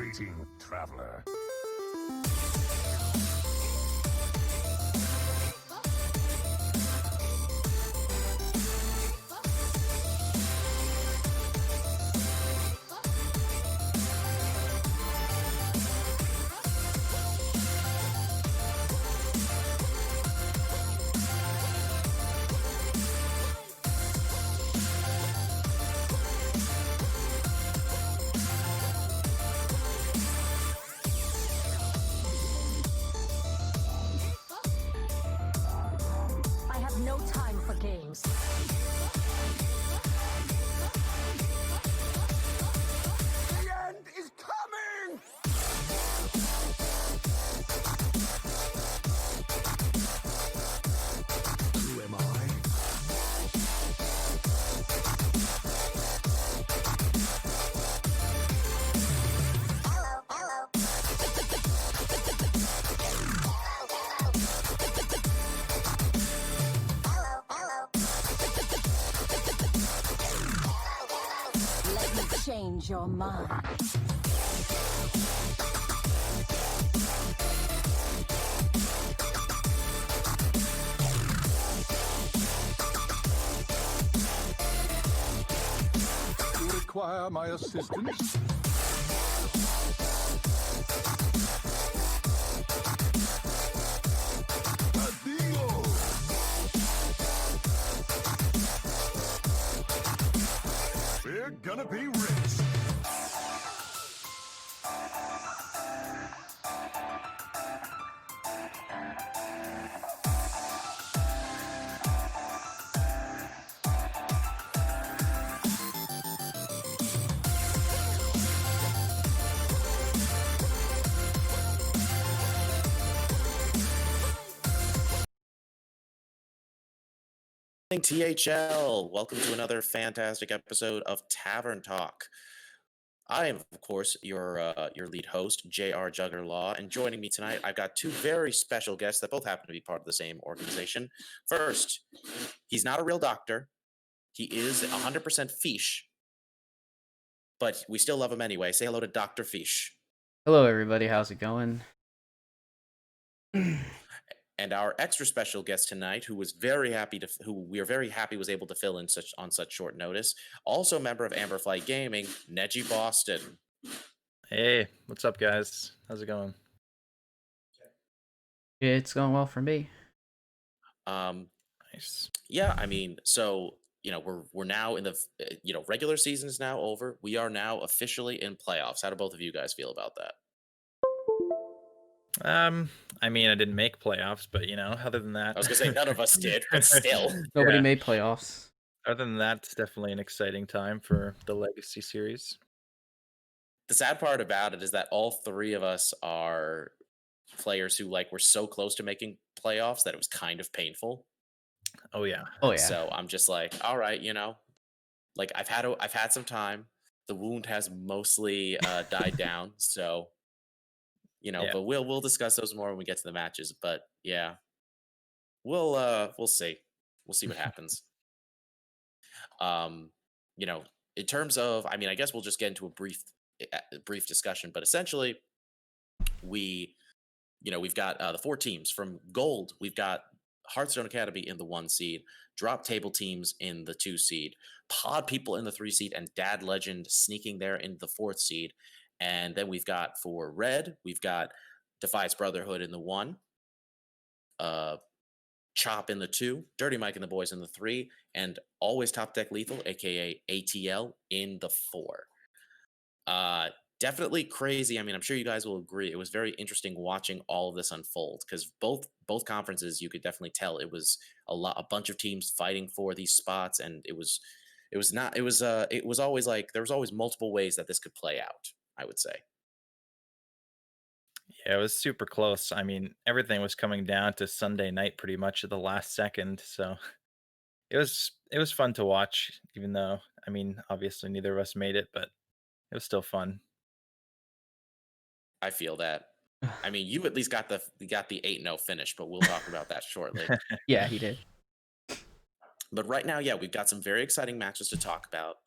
Waiting, traveler. No time for games. The end is coming! Who am I? Change your mind. You require my assistance? A deal! We're gonna be rich. THL, welcome to another fantastic episode of Tavern Talk. I am, of course, your lead host, JrJuggerlaw, and joining me tonight, I've got two very special guests that both happen to be part of the same organization. First, he's not a real doctor. He is 100% Feesh, but we still love him anyway. Say hello to Doctorfeesh. Hello, everybody. How's it going? And our extra special guest tonight, who we are very happy was able to fill in on such short notice, also a member of Amberflight Gaming, NejiBoston. Hey, what's up, guys? How's it going? It's going well for me. Nice. Yeah, I mean, so we're now in the regular season is now over. We are now officially in playoffs. How do both of you guys feel about that? I mean, I didn't make playoffs, but other than that, I was gonna say none of us did, but still, Nobody made playoffs. Other than that, it's definitely an exciting time for the Legacy series. The sad part about it is that all three of us are players who were so close to making playoffs that it was kind of painful. Oh yeah. Oh yeah. So I'm just like, all right, I've had some time. The wound has mostly died down, so Yeah. But we'll discuss those more when we get to the matches. But yeah, we'll see. We'll see what happens. In terms of, I mean, I guess we'll just get into a brief discussion. But essentially, we've got the four teams from Gold. We've got Hearthstone Academy in the 1 seed, Drop Table teams in the 2 seed, Pod People in the 3 seed, and Dad Legend sneaking there in the 4th seed. And then we've got for Red, we've got Defiance Brotherhood in the 1, Chop in the 2, Dirty Mike and the Boys in the 3, and Always Top Deck Lethal, aka ATL, in the 4. Definitely crazy. I mean, I'm sure you guys will agree. It was very interesting watching all of this unfold because both conferences, you could definitely tell it was a bunch of teams fighting for these spots, and it was always like there was always multiple ways that this could play out, I would say. Yeah, it was super close. I mean, everything was coming down to Sunday night pretty much at the last second. So it was fun to watch, even though, I mean, obviously neither of us made it, but it was still fun. I feel that. I mean, you at least got the 8-0 finish, but we'll talk about that shortly. Yeah, he did. But right now, yeah, we've got some very exciting matches to talk about.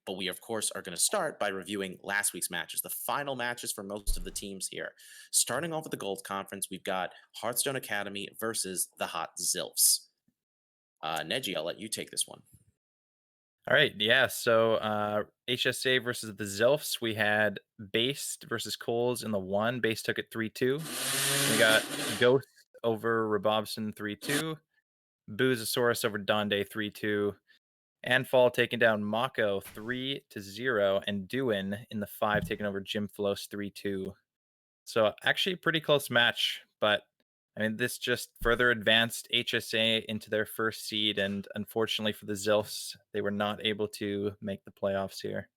But we of course are going to start by reviewing last week's matches, the final matches for most of the teams here. Starting off with the Gold Conference, we've got Hearthstone Academy versus the Hot Zilfs. Neji, I'll let you take this one. All right, yeah. So HSA versus the Zilfs. We had Based versus Coles in the 1. Based took it 3-2. We got Ghost over Rabobson 3-2. Boozosaurus over Donde 3-2. Anfall taking down Mako 3-0. And Duin in the 5 taking over Jim Flos 3-2. So actually pretty close match, but I mean, this just further advanced HSA into their first seed, and unfortunately for the Zilfs, they were not able to make the playoffs here.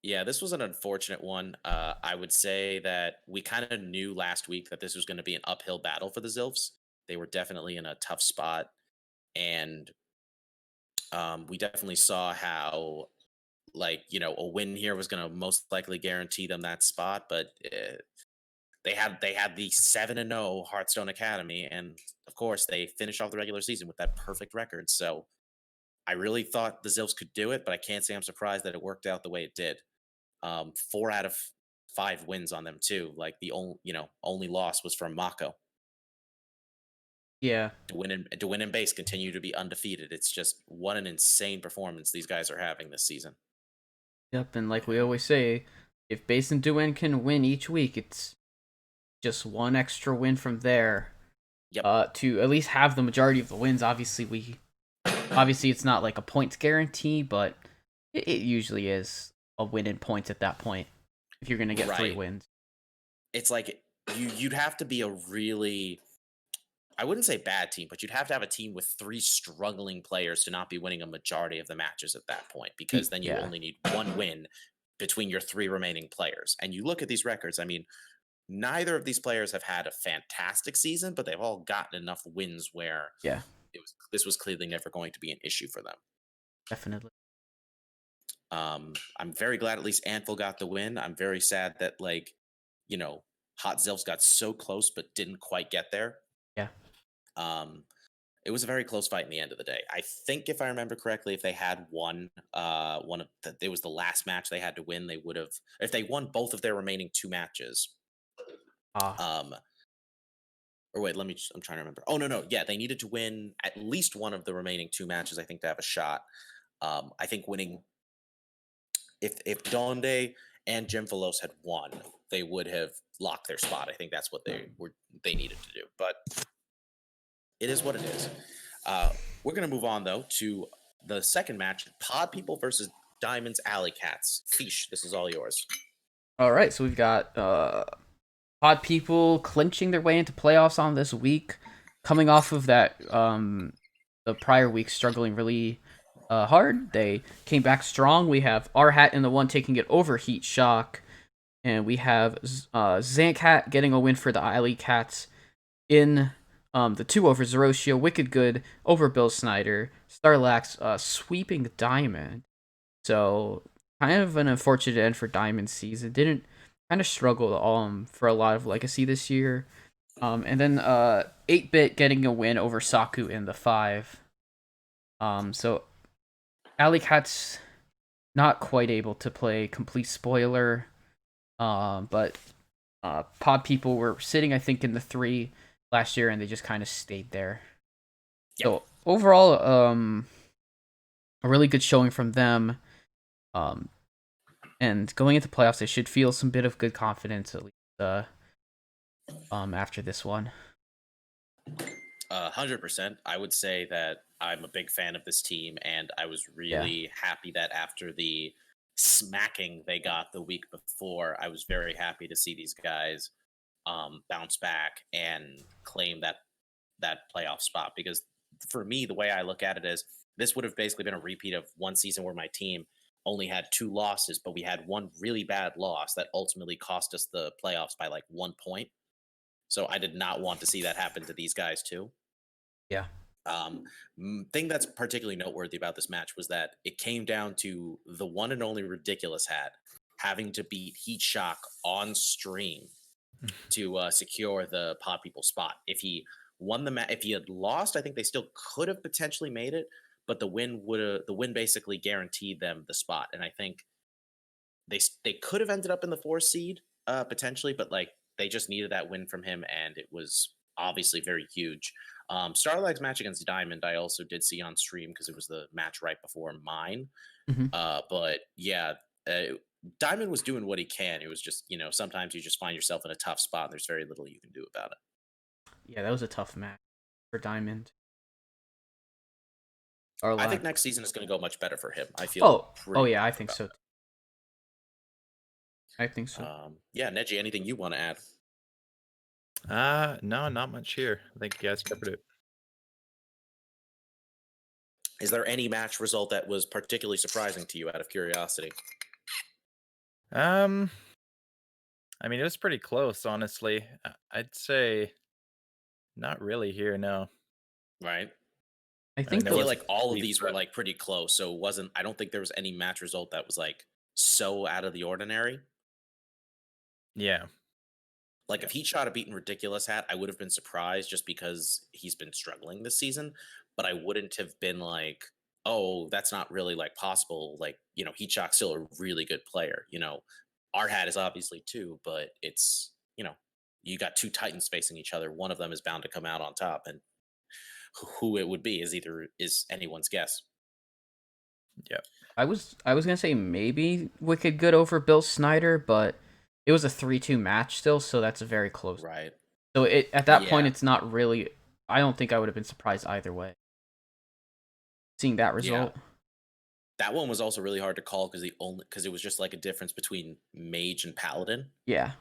Yeah, this was an unfortunate one. I would say that we kind of knew last week that this was going to be an uphill battle for the Zilfs. They were definitely in a tough spot, and we definitely saw how, like, a win here was going to most likely guarantee them that spot. But they had the 7-0 Hearthstone Academy, and of course they finished off the regular season with that perfect record. So I really thought the Zilfs could do it, but I can't say I'm surprised that it worked out the way it did. 4 out of 5 wins on them too. Like the only loss was from Mako. Yeah. To win in base, continue to be undefeated. It's just what an insane performance these guys are having this season. Yep, and like we always say, if Base and Duin can win each week, it's just one extra win from there. Yep. To at least have the majority of the wins. Obviously, it's not like a points guarantee, but it usually is a win in points at that point if you're gonna get 3 wins. It's like you'd have to be a really, I wouldn't say bad team, but you'd have to have a team with 3 struggling players to not be winning a majority of the matches at that point, because then you only need 1 win between your 3 remaining players. And you look at these records, I mean, neither of these players have had a fantastic season, but they've all gotten enough wins where this was clearly never going to be an issue for them. Definitely. I'm very glad at least Anvil got the win. I'm very sad that, Hot Zilfs got so close but didn't quite get there. Yeah. It was a very close fight in the end of the day. I think, if I remember correctly, if they had won it was the last match they had to win, they would have, if they won both of their remaining 2 matches. Or wait, I'm trying to remember. Oh, no. Yeah, they needed to win at least one of the remaining 2 matches, I think, to have a shot. I think winning, if Donde and Jim Velos had won, they would have locked their spot. I think that's what they needed to do. But it is what it is. We're going to move on, though, to the second match, Pod People versus Diamond's Alley Cats. Feesh, this is all yours. All right, so we've got Pod People clinching their way into playoffs on this week, coming off of that the prior week struggling really hard. They came back strong. We have our hat in the 1 taking it over Heat Shock, and we have Zancat getting a win for the Alley Cats in the 2 over Zeroshio, Wicked Good over Bill Snyder, Starlax sweeping Diamond. So kind of an unfortunate end for Diamond's season. Didn't kind of struggle for a lot of legacy this year. And then 8-Bit getting a win over Saku in the 5. So Alley Cat's not quite able to play complete spoiler. But Pod People were sitting, I think, in the 3 last year, and they just kind of stayed there. Yep. So overall, a really good showing from them. And going into playoffs, they should feel some bit of good confidence, at least after this one. 100%. I would say that I'm a big fan of this team, and I was really happy that after the smacking they got the week before, I was very happy to see these guys bounce back and claim that playoff spot. Because for me, the way I look at it is, this would have basically been a repeat of one season where my team only had 2 losses, but we had 1 really bad loss that ultimately cost us the playoffs by like 1 point. So I did not want to see that happen to these guys too. Yeah. Thing that's particularly noteworthy about this match was that it came down to the one and only Ridiculous Hat having to beat Heat Shock on stream to secure the Pod People spot. If he won the match, if he had lost, I think they still could have potentially made it. but the win basically guaranteed them the spot. And I think they could have ended up in the 4 seed potentially, but like they just needed that win from him, and it was obviously very huge. Starlight's match against Diamond, I also did see on stream because it was the match right before mine. Mhm. But yeah, Diamond was doing what he can. It was just, sometimes you just find yourself in a tough spot and there's very little you can do about it. Yeah, that was a tough match for Diamond. I think next season is going to go much better for him. I feel. Oh yeah, I think so. I think so. Yeah, Neji, anything you want to add? No, not much here. I think you guys covered it. Is there any match result that was particularly surprising to you out of curiosity? I mean, it was pretty close, honestly. I'd say not really here, no. Right. I think I know feel it's like all of deep, these were but- like pretty close, so I don't think there was any match result that was like so out of the ordinary. Yeah. Like if he shot a beaten Ridiculous hat, I would have been surprised just because he's been struggling this season, but I wouldn't have been like, oh, that's not really like possible. Like, Heatshot's still a really good player. Our hat is obviously too, but it's, you got 2 Titans facing each other. One of them is bound to come out on top, and who it would be is anyone's guess. Yeah. I was gonna say maybe Wicked Good over Bill Snyder, but it was a 3-2 match still, so that's very close. Right. So at that point, Yeah. it's not really. I don't think I would have been surprised either way. Seeing that result. That one was also really hard to call because it was just like a difference between Mage and Paladin. Yeah.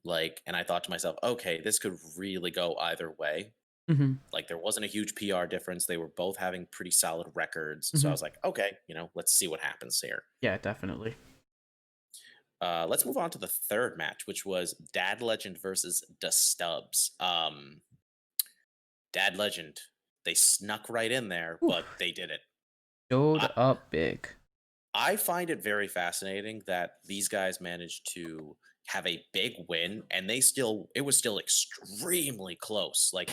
Like, and I thought to myself, okay, this could really go either way. Mm-hmm. Like, there wasn't a huge PR difference. They were both having pretty solid records. So I was like, okay, let's see what happens here. Yeah, definitely. Let's move on to the third match, which was Dad Legend versus the Stubbs. Dad Legend, they snuck right in there, but they did it. Showed up big. I find it very fascinating that these guys managed to have a big win, and it was still extremely close. Like,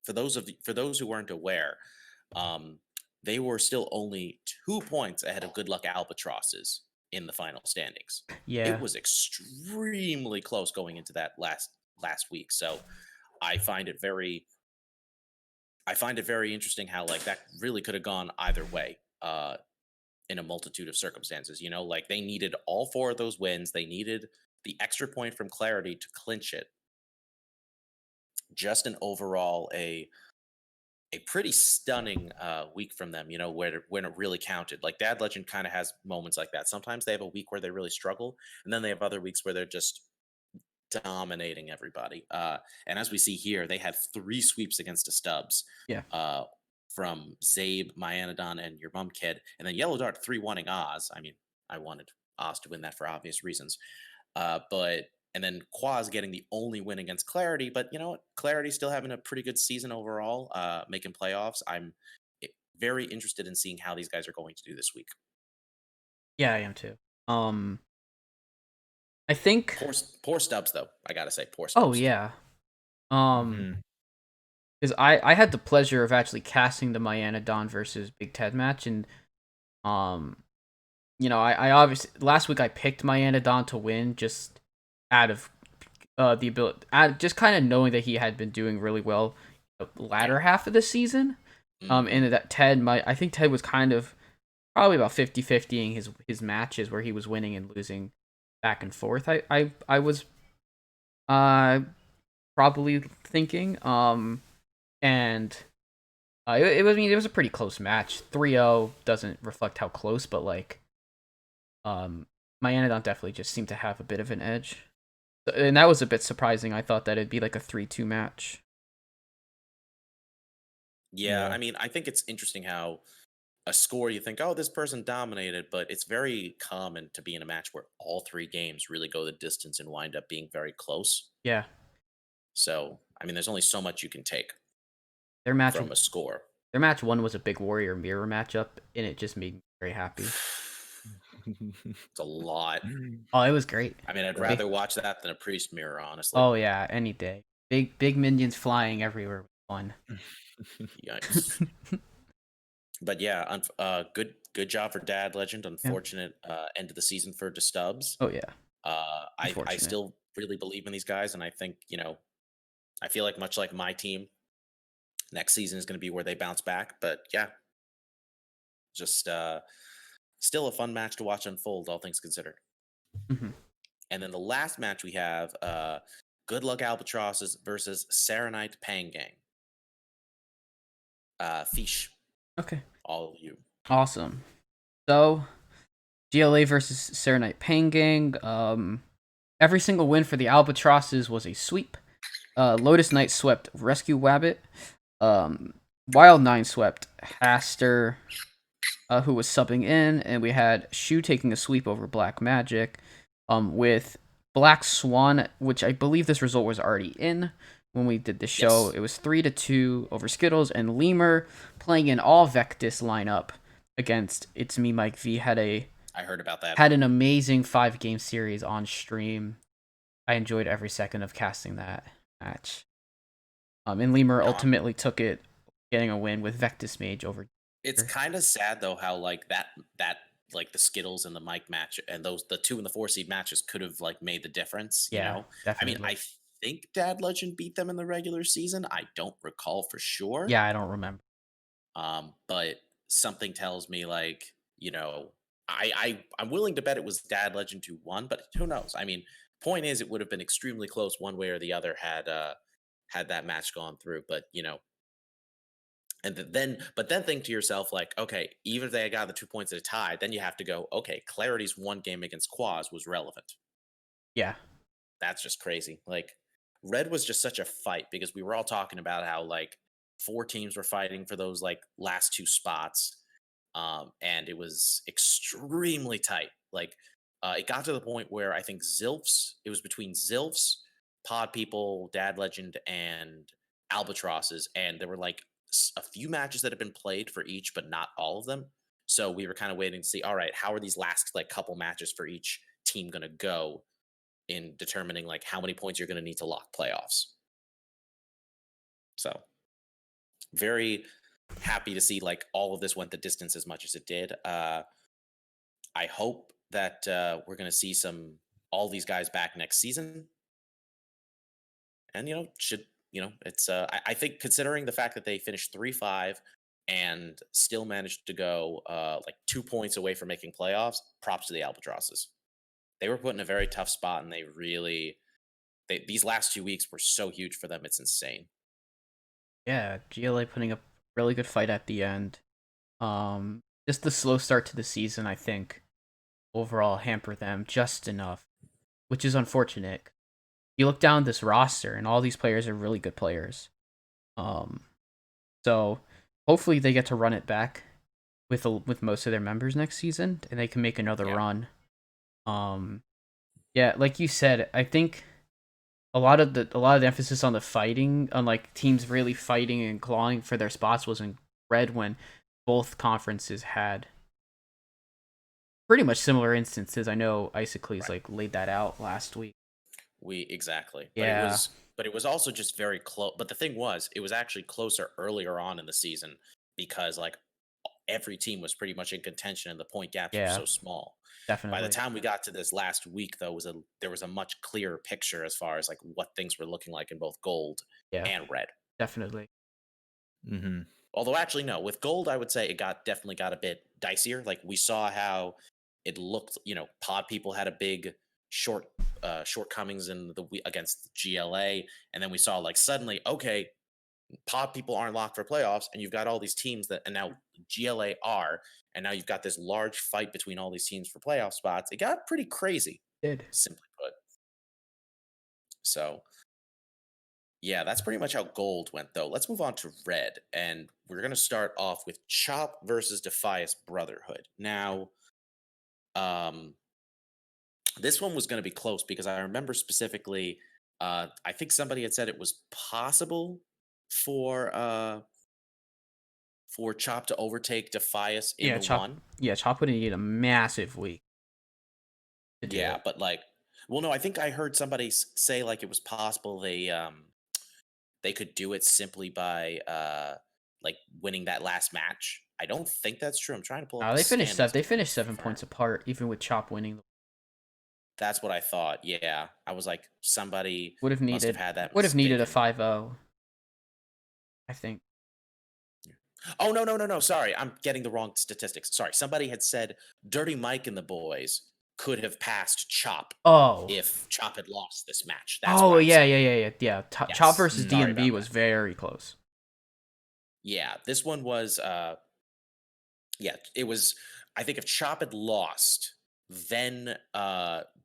for those who weren't aware, they were still only 2 points ahead of Good Luck Albatrosses in the final standings. Yeah. It was extremely close going into that last week. So I find it very interesting how like that really could have gone either way in a multitude of circumstances. Like they needed all 4 of those wins. They needed the extra point from Clarity to clinch it. Just an overall a pretty stunning week from them, when it really counted. Like Dad Legend kind of has moments like that. Sometimes they have a week where they really struggle, and then they have other weeks where they're just dominating everybody. And as we see here, they had 3 sweeps against the Stubbs. Yeah. From Zabe, Myanodon, and your mum kid, and then Yellow Dart 3-1ing Oz. I mean, I wanted Oz to win that for obvious reasons. And then Quaz getting the only win against Clarity, but you know what? Clarity's still having a pretty good season overall, making playoffs. I'm very interested in seeing how these guys are going to do this week. Yeah, I am too. I think poor Stubbs though. I gotta say, poor Stubbs. Oh yeah. Because I had the pleasure of actually casting the Myanodon versus Big Ted match, and I obviously last week I picked Myanodon to win just out of the ability, just kind of knowing that he had been doing really well the latter half of the season. And that I think Ted was kind of probably about 50-50ing his matches where he was winning and losing back and forth. I was probably thinking and it was a pretty close match. 3-0 doesn't reflect how close, but like Myanodon definitely just seemed to have a bit of an edge. And that was a bit surprising. I thought that it'd be like a 3-2 match. Yeah, I mean, I think it's interesting how a score you think, oh, this person dominated, but it's very common to be in a match where all 3 games really go the distance and wind up being very close. Yeah. So, I mean, there's only so much you can take from a score. Their match 1 was a big Warrior Mirror matchup, and it just made me very happy. It's a lot. Oh, it was great. I mean, I'd rather watch that than a Priest Mirror, honestly. Oh yeah, any day. Big minions flying everywhere. Fun. Yikes. But yeah, good job for Dad Legend. Unfortunate end of the season for DeStubbs. Oh yeah, I unfortunate. still really believe in these guys, and I think I feel like much like my team, next season is going to be where they bounce back. But yeah, just still a fun match to watch unfold, all things considered. Mhm. And then the last match we have, Good Luck Albatrosses versus Serenite Pangang. Feesh, Okay, all of you. awesome. So GLA versus Serenite Pangang. Every single win for the Albatrosses was a sweep. Lotus Knight swept Rescue Wabbit. Wild Nine swept Haster, who was subbing in, and we had Shu taking a sweep over Black Magic, with Black Swan, which I believe this result was already in when we did the show. Yes. It was 3-2 over Skittles, and Lemur playing an all Vectis lineup against It's Me Mike V I heard about that. had an amazing 5-game series on stream. I enjoyed every second of casting that match. And Lemur ultimately took it, getting a win with Vectis Mage over. It's kind of sad though how like that like the Skittles and the Mike match and the 2 and the 4 seed matches could have like made the difference. Yeah, definitely. I mean, I think Dad Legend beat them in the regular season. I don't recall for sure. Yeah, I don't remember. But something tells me like I'm willing to bet it was Dad Legend who won, but who knows? I mean, point is, it would have been extremely close one way or the other had that match gone through. But and then think to yourself like, okay, even if they got the 2 points at a tie, then you have to go, okay, Clarity's one game against Quaz was relevant. Yeah, That's just crazy. Like, Red was just such a fight because we were all talking about how like 4 teams were fighting for those like last 2 spots, and it was extremely tight. Like, it got to the point where I think it was between Zilfs, Pod People, Dad Legend, and Albatrosses, and there were like a few matches that had been played for each, but not all of them. So we were kind of waiting to see, all right, how are these last like couple matches for each team going to go in determining like how many points you're going to need to lock playoffs. So very happy to see like all of this went the distance as much as it did. I hope that we're going to see all these guys back next season. And it's I think considering the fact that they finished 3-5 and still managed to go like 2 points away from making playoffs, props to the Albatrosses. They were put in a very tough spot, and these last 2 weeks were so huge for them. It's insane. Yeah, GLA putting up a really good fight at the end. Just the slow start to the season, I think, overall hampered them just enough, which is unfortunate. You look down this roster, and all these players are really good players. So hopefully they get to run it back with most of their members next season, and they can make another run. Yeah, like you said, I think a lot of the emphasis on the fighting, on like teams really fighting and clawing for their spots, was in Red when both conferences had pretty much similar instances. I know Isocles like laid that out last week. Exactly. Yeah. But it was also just very close. But the thing was, it was actually closer earlier on in the season because like every team was pretty much in contention and the point gaps were so small. Definitely. By the time we got to this last week, though, there was a much clearer picture as far as like what things were looking like in both Gold and Red. Definitely. Mm-hmm. Although actually no, with Gold, I would say it definitely got a bit dicier. Like we saw how it looked. Pod People had a big shortcomings in against GLA, and then we saw like suddenly, okay, Pod People aren't locked for playoffs, and you've got all these teams and now GLA are, and now you've got this large fight between all these teams for playoff spots. It got pretty crazy. It did. Simply put. So yeah, that's pretty much how Gold went, though. Let's move on to Red, and we're gonna start off with Chop versus Defias Brotherhood. Now, this one was going to be close because I remember specifically, I think somebody had said it was possible for Chop to overtake Defias in the Chop, one. Yeah, Chop would need a massive week. Yeah, but like, well, no, I think I heard somebody say like it was possible they could do it simply by like winning that last match. I don't think that's true. I'm trying to pull up No, the they finished standings. They finished 7 points apart, even with Chop winning. That's what I thought. Yeah, I was like, somebody Would have must have needed had that would have needed a mistaken. 5-0. I think. Oh no! Sorry, I'm getting the wrong statistics. Sorry, somebody had said Dirty Mike and the boys could have passed Chop Oh. if Chop had lost this match. That's what I was Yeah. saying. Chop Yes, versus sorry DMB about was that. very close. Yeah, this one was. Yeah, it was. I think if Chop had lost, then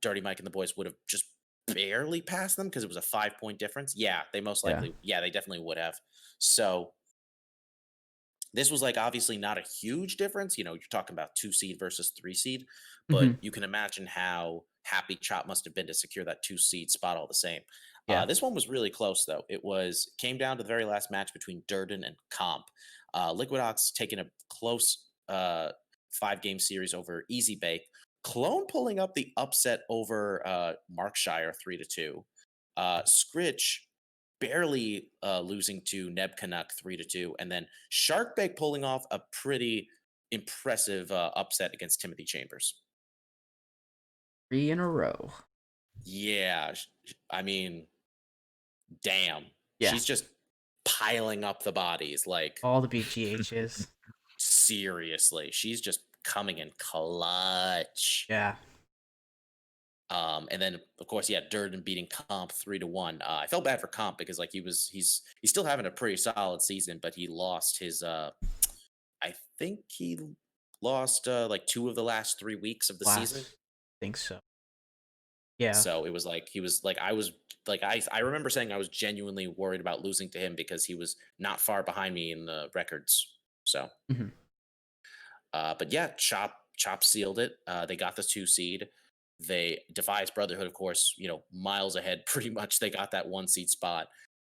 Dirty Mike and the boys would have just barely passed them because it was a 5 point difference. Yeah, they most Yeah. likely. Yeah, they definitely would have. So this was like obviously not a huge difference. You're talking about 2 seed versus 3 seed, but Mhm. you can imagine how happy Chop must have been to secure that 2 seed spot all the same. Yeah. This one was really close though. It came down to the very last match between Durden and Comp. Liquid Ox taking a close 5-game series over Easy Bake. Clone pulling up the upset over Markshire 3-2. Scritch barely losing to Neb Canuck 3-2, and then Sharkbait pulling off a pretty impressive upset against Timothy Chambers. 3 in a row. Yeah, I mean, damn, Yeah. she's just piling up the bodies. Like All the BGHs. seriously, she's just coming in clutch. Yeah. And then of course, yeah, Durden beating Comp 3-1. I felt bad for Comp because like he's still having a pretty solid season, but he lost his I think he lost like 2 of the last 3 weeks of the season. Think so. Yeah. So it was like he was like I remember saying I was genuinely worried about losing to him because he was not far behind me in the records. So Mhm. but yeah, Chop sealed it. They got the 2 seed. They Defiance Brotherhood, of course, miles ahead. Pretty much, they got that 1 seed spot,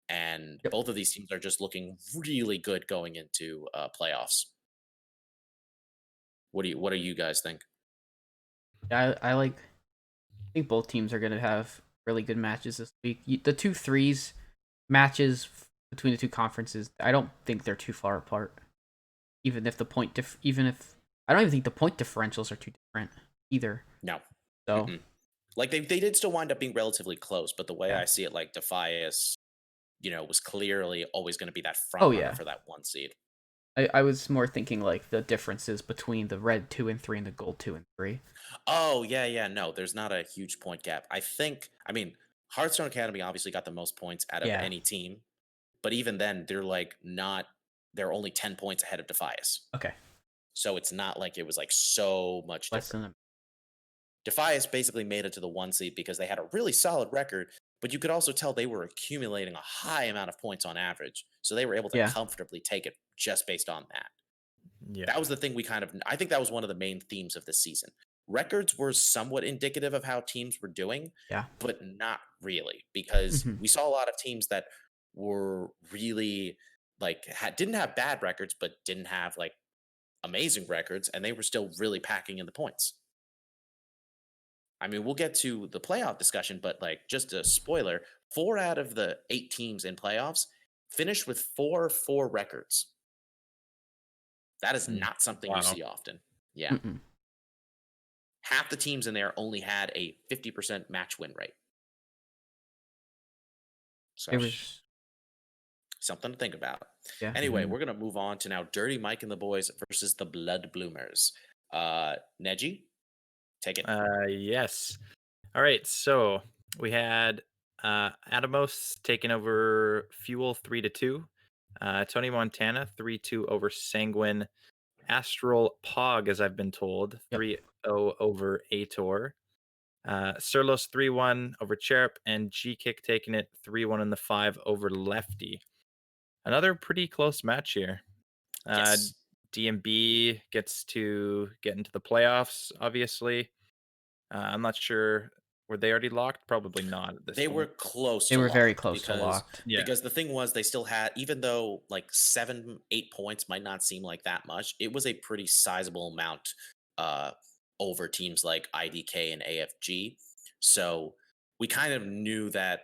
and Yep. both of these teams are just looking really good going into playoffs. What do you guys think? I think both teams are going to have really good matches this week. The 2-3s matches between the two conferences, I don't think they're too far apart. Even if I don't even think the point differentials are too different either. No. So, Like they did still wind up being relatively close, but the way Yeah. I see it, like Defiance, was clearly always going to be that Oh, front runner yeah. for that 1 seed. I was more thinking like the differences between the red 2 and 3 and the gold 2 and 3. Oh yeah, no, there's not a huge point gap. I mean, Hearthstone Academy obviously got the most points out of Yeah. any team, but even then, they're only 10 points ahead of Defiance. Okay. So it's not like it was like so much Less different. than Defiance basically made it to the 1 seed because they had a really solid record, but you could also tell they were accumulating a high amount of points on average. So they were able to Yeah. comfortably take it just based on that. Yeah. That was the thing I think that was one of the main themes of this season. Records were somewhat indicative of how teams were doing, Yeah. but not really, because Mhm. we saw a lot of teams that were really like didn't have bad records, but didn't have like amazing records, and they were still really packing in the points. I mean, we'll get to the playoff discussion, but like just a spoiler, 4 out of the 8 teams in playoffs finished with 4-4 records. That is not something you Wow. see often. Yeah. Mm-mm. Half the teams in there only had a 50% match win rate. So It was something to think about. Yeah. Anyway, we're gonna move on to now Dirty Mike and the boys versus the Blood Bloomers. Neji, take it. Yes. All right. So we had Atomos taking over Fuel 3-2. Tony Montana 3-2 over Sanguine. Astral Pog, as I've been told, Yep. 3-0 over Ator. Surlos 3-1 over Cherub, and G-Kick taking it 3-1 in the 5 over Lefty. Another pretty close match here. Yes. DMB gets to get into the playoffs, obviously. I'm not sure. Were they already locked? Probably not at this They point. were close They to were very locked close to because locked. Yeah. because the thing was they still had, even though like 7-8 points might not seem like that much, it was a pretty sizable amount over teams like IDK and AFG. So we kind of knew that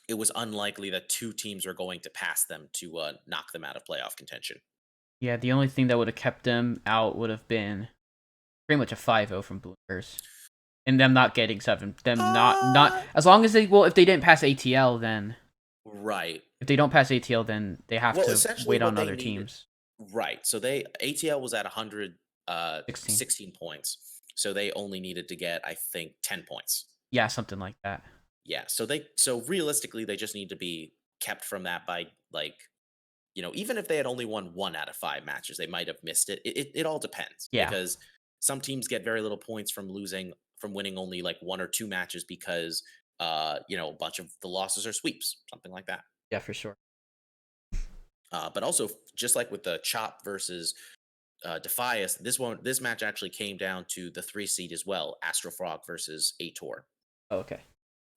it was unlikely that 2 teams were going to pass them to knock them out of playoff contention. Yeah, the only thing that would have kept them out would have been pretty much a 5-0 from Bloomers. And them not getting 7. Them not as long as they if they didn't pass ATL, then Right. if they don't pass ATL, then they have Well, to essentially wait what on they other needed. teams. Right. So ATL was at 16 points. So they only needed to get, I think, 10 points. Yeah, something like that. Yeah. So realistically, they just need to be kept from that by, like, even if they had only won 1 out of 5 matches, they might have missed it. It all depends. Yeah. Because some teams get very little points from winning only like 1 or 2 matches because a bunch of the losses are sweeps, something like that. Yeah, for sure. But also, just like with the Chop versus Defias, this match actually came down to the 3 seed as well, Astrofrog versus Ator, Oh, okay.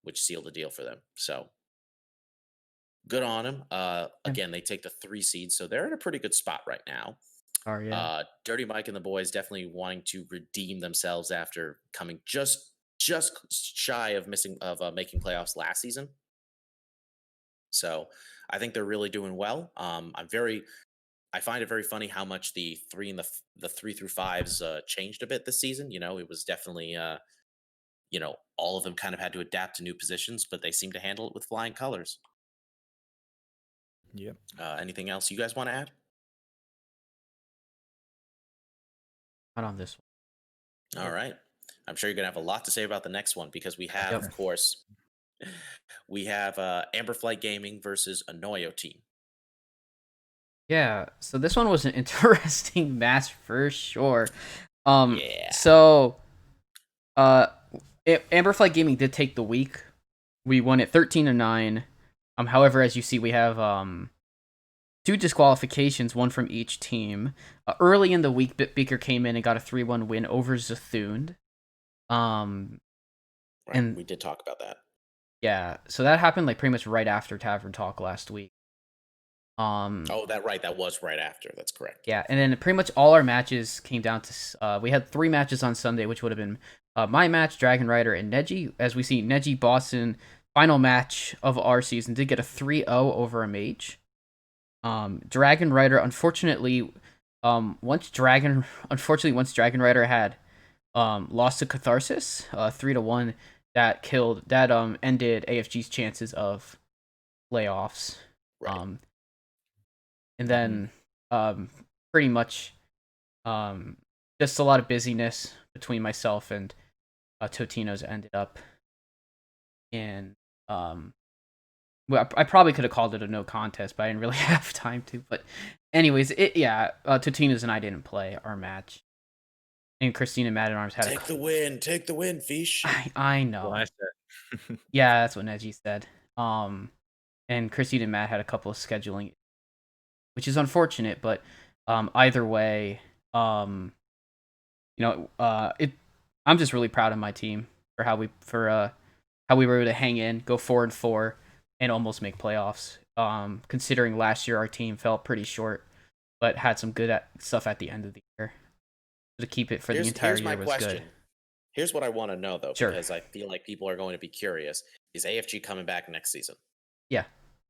which sealed the deal for them. So good on them. Again, they take the 3 seed, so they're in a pretty good spot right now. Oh, yeah. Dirty Mike and the boys definitely wanting to redeem themselves after coming just shy of making playoffs last season. So I think they're really doing well. I find it very funny how much the 3 and the 3 through 5s changed a bit this season. It was definitely all of them kind of had to adapt to new positions, but they seem to handle it with flying colors. Yep. Anything else you guys want to add? Not on this one. All right. I'm sure you're going to have a lot to say about the next one because we have, of course, Amberflight Gaming versus Anoyo Team. Yeah, so this one was an interesting match for sure. Yeah. So, Amberflight Gaming did take the week. We won it 13-9. However, as you see, we have 2 disqualifications, 1 from each team. Early in the week, Bitbeaker came in and got a 3-1 win over Zathund. Right, and we did talk about that. Yeah, so that happened like pretty much right after Tavern Talk last week. That was right after. That's correct. Yeah, and then pretty much all our matches came down to we had 3 matches on Sunday, which would have been my match, Dragon Rider, and Neji. As we see, NejiBoston, final match of our season, did get a 3-0 over a mage. Dragon Rider, unfortunately, once Dragon Rider had lost to Catharsis, 3-1, that ended AFG's chances of playoffs. Right. And then pretty much just a lot of busyness between myself and Totino's ended up in well, I probably could have called it a no contest, but I didn't really have time to. But anyways, Totino's and I didn't play our match. And Christina Mad at Arms had Take the win, Feesh. I know. Well, I said. Yeah, that's what Neji said. And Christina and Matt had a couple of scheduling, which is unfortunate, but either way, I'm just really proud of my team for how we were able to hang in, go 4-4, and almost make playoffs. Considering last year our team fell pretty short, but had some good stuff at the end of the year. To keep it for the entire year was good. Here's what I want to know though, Sure. because I feel like people are going to be curious: is AFG coming back next season? Yeah,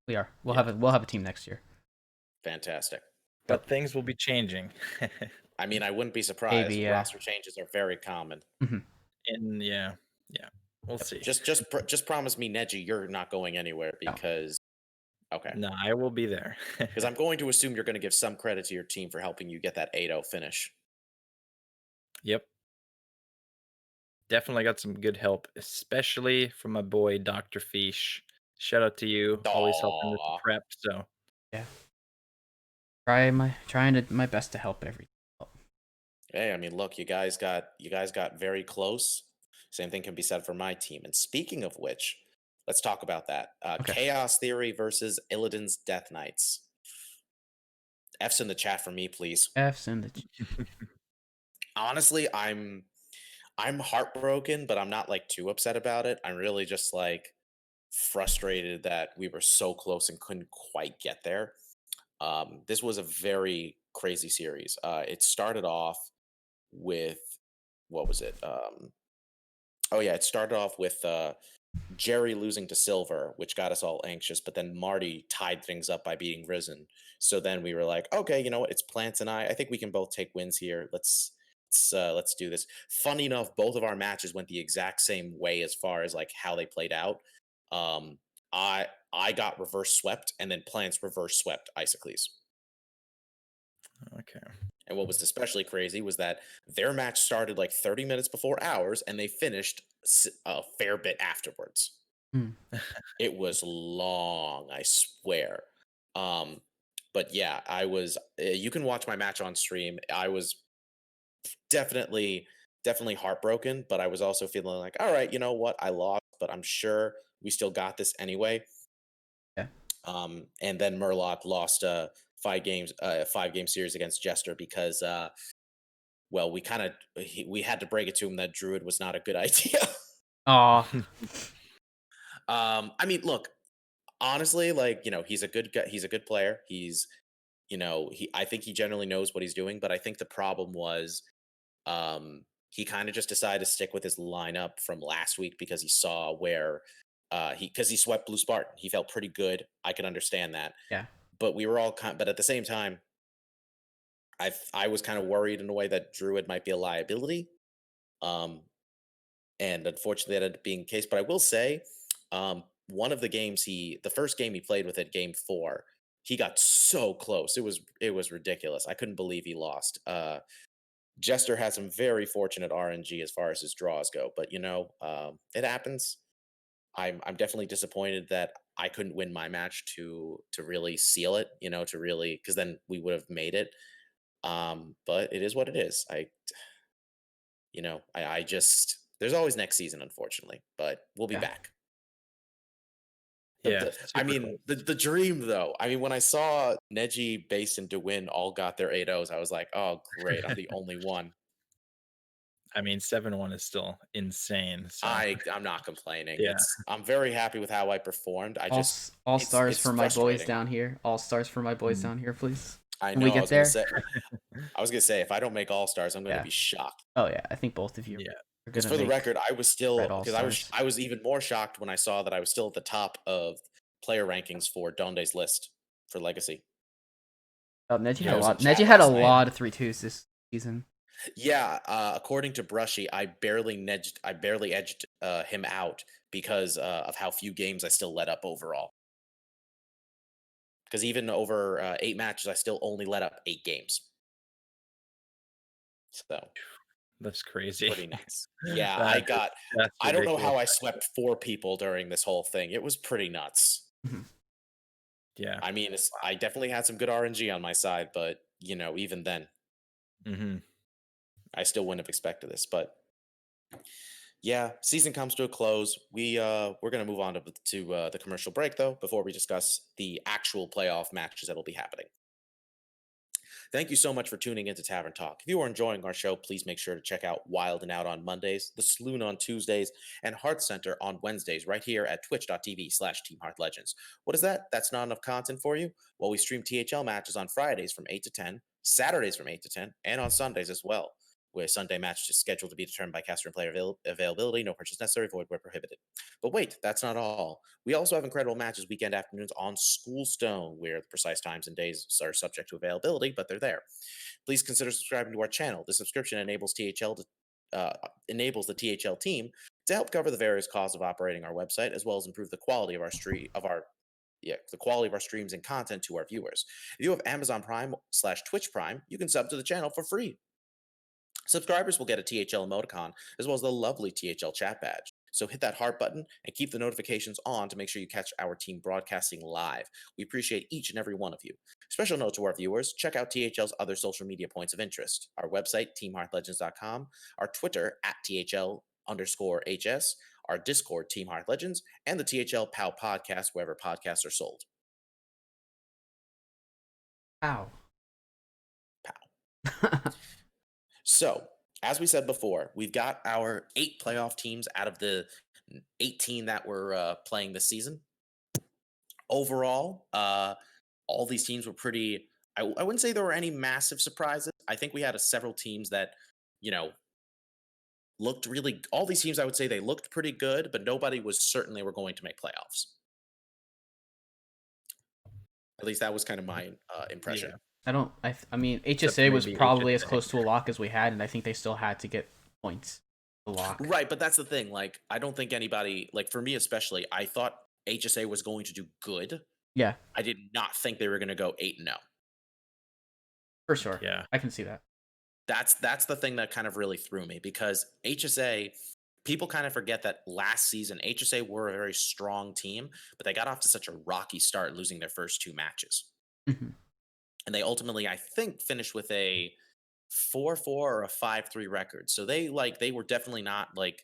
we are. We'll have a team next year. Fantastic. But things will be changing. I mean, I wouldn't be surprised. Maybe, yeah. Roster changes are very common. Mm-hmm. And yeah, we'll see. Just promise me, Neji, you're not going anywhere because. Okay. No, I will be there. Because I'm going to assume you're going to give some credit to your team for helping you get that 8-0 finish. Yep. Definitely got some good help, especially from my boy Doctorfeesh. Shout out to you, always helping with the prep. So yeah, trying my best to help every. Hey, I mean, look, you guys got very close. Same thing can be said for my team. And speaking of which, let's talk about that. Okay. Chaos Theory versus Illidan's Death Knights. F's in the chat for me, please. F's in the chat. Honestly, I'm heartbroken, but I'm not like too upset about it. I'm really just like frustrated that we were so close and couldn't quite get there. This was a very crazy series. It started off with what was it? Oh yeah, it started off with Jerry losing to Silver, which got us all anxious, but then Marty tied things up by beating Risen. So then we were like, okay, you know what? It's Plants and I. I think we can both take wins here. Let's do this. Funny enough, both of our matches went the exact same way as far as like how they played out. Um, I got reverse swept, and then Plants reverse swept Isocles. Okay. And what was especially crazy was that their match started like 30 minutes before ours, and they finished a fair bit afterwards. Hmm. It was long, I swear. Um, but yeah, I was. You can watch my match on stream. I was definitely heartbroken, but I was also feeling like, all right, you know what? I lost, but I'm sure we still got this anyway. Yeah. And then Murloc lost 5 game series against Jester because well, we had to break it to him that Druid was not a good idea. Aw. I mean, look, honestly, like, he's a good guy, he's a good player. I think he generally knows what he's doing, but I think the problem was he kind of just decided to stick with his lineup from last week because he saw where he swept Blue Spartan. He felt pretty good. I could understand that. Yeah. But we were all but at the same time, I was kind of worried in a way that Druid might be a liability. Um, and unfortunately that ended up being the case. But I will say, one of the first game he played with it, game 4, he got so close. It was ridiculous. I couldn't believe he lost. Jester had some very fortunate RNG as far as his draws go, but it happens. I'm definitely disappointed that I couldn't win my match to really seal it. To really, because then we would have made it. But it is what it is. I just, there's always next season, unfortunately, but we'll be Yeah. back. Yeah. I super mean, the dream though. I mean, when I saw Neji, Base, and DeWin all got their 8-0s, I was like, oh great, I'm the only one. I mean, 7-1 is still insane. So I'm not complaining. yeah. I'm very happy with how I performed. All It's stars for my boys frustrating. down here. All stars for my boys Mm. down here, please. I Can know. we get there? I was gonna say if I don't make All Stars, I'm gonna Yeah. be shocked. Oh yeah, I think both of you Yeah. are Because gonna for the make record, I was still red all-stars. I was even more shocked when I saw that I was still at the top of player rankings for Donde's list for Legacy. Neji Yeah, had I a was lot. in chat Neji had a last night. lot of 3-2s this season. Yeah, according to Brushy, I barely edged him out because of how few games I still let up overall. Because even over 8 matches, I still only let up 8 games. So That's crazy. pretty nuts. Yeah, That's I don't know ridiculous. how I swept 4 people during this whole thing. It was pretty nuts. Mhm. Yeah. I mean, I definitely had some good RNG on my side, but even then, Mm-hmm. I still wouldn't have expected this. But yeah, season comes to a close. We're gonna move on to the commercial break though before we discuss the actual playoff matches that'll be happening. Thank you so much for tuning into Tavern Talk. If you are enjoying our show, please make sure to check out Wild and Out on Mondays, The Sloon on Tuesdays, and Hearthcenter on Wednesdays right here at twitch.tv/Team Hearth Legends. What is that? That's not enough content for you? Well, we stream THL matches on Fridays from 8 to 10, Saturdays from 8 to 10, and on Sundays as well, where Sunday match is scheduled to be determined by caster and player availability. No purchase necessary, void where prohibited. But wait, that's not all. We also have incredible matches weekend afternoons on Schoolstone, where the precise times and days are subject to availability, but they're there. Please consider subscribing to our channel. The subscription enables the THL team to help cover the various costs of operating our website, as well as improve the quality of the quality of our streams and content to our viewers. If you have Amazon Prime/Twitch Prime, you can sub to the channel for free. Subscribers will get a THL emoticon as well as the lovely THL chat badge. So hit that heart button and keep the notifications on to make sure you catch our team broadcasting live. We appreciate each and every one of you. Special note to our viewers, check out THL's other social media points of interest. Our website, teamhearthlegends.com, our Twitter, @THL_HS, our Discord, Team Hearth Legends, and the THL POW podcast, wherever podcasts are sold. Ow. So, as we said before, we've got our 8 playoff teams out of the 18 that were playing this season. Overall, all these teams were pretty. I wouldn't say there were any massive surprises. I think we had several teams that, you know, looked really. All these teams, I would say, they looked pretty good, but nobody was certain they were going to make playoffs. At least that was kind of my impression. Yeah. I mean, Except HSA was maybe probably as HSA. close to a lock as we had, and I think they still had to get points to lock. Right, but that's the thing. Like, I don't think anybody, like for me especially, I thought HSA was going to do good. Yeah, I did not think they were going to go 8-0. for sure. Yeah. I can see that. That's the thing that kind of really threw me because HSA, people kind of forget that last season HSA were a very strong team, but they got off to such a rocky start, losing their first 2 matches. Mhm. And they ultimately, I think, finished with a 4-4 or a 5-3 record. So they were definitely not like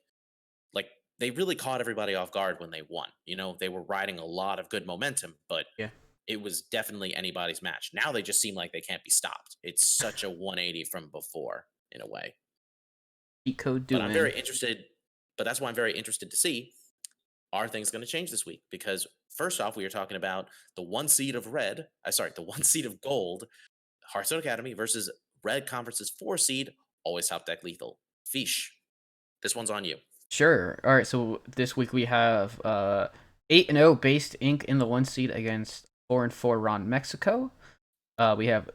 they really caught everybody off guard when they won. You know, they were riding a lot of good momentum, but Yeah. it was definitely anybody's match. Now they just seem like they can't be stopped. It's such a 180 from before in a way. Cheat code But doing. I'm very interested. But that's why I'm very interested to see, are things going to change this week? Because first off, we are talking about the 1 seed of red. The 1 seed of gold, Hearthstone Academy versus Red Conference's 4 seed, always top deck lethal. Feesh, this one's on you. Sure. All right. So this week we have 8-0 based Inc. in the 1 seed against 4-4 Ron Mexico. We have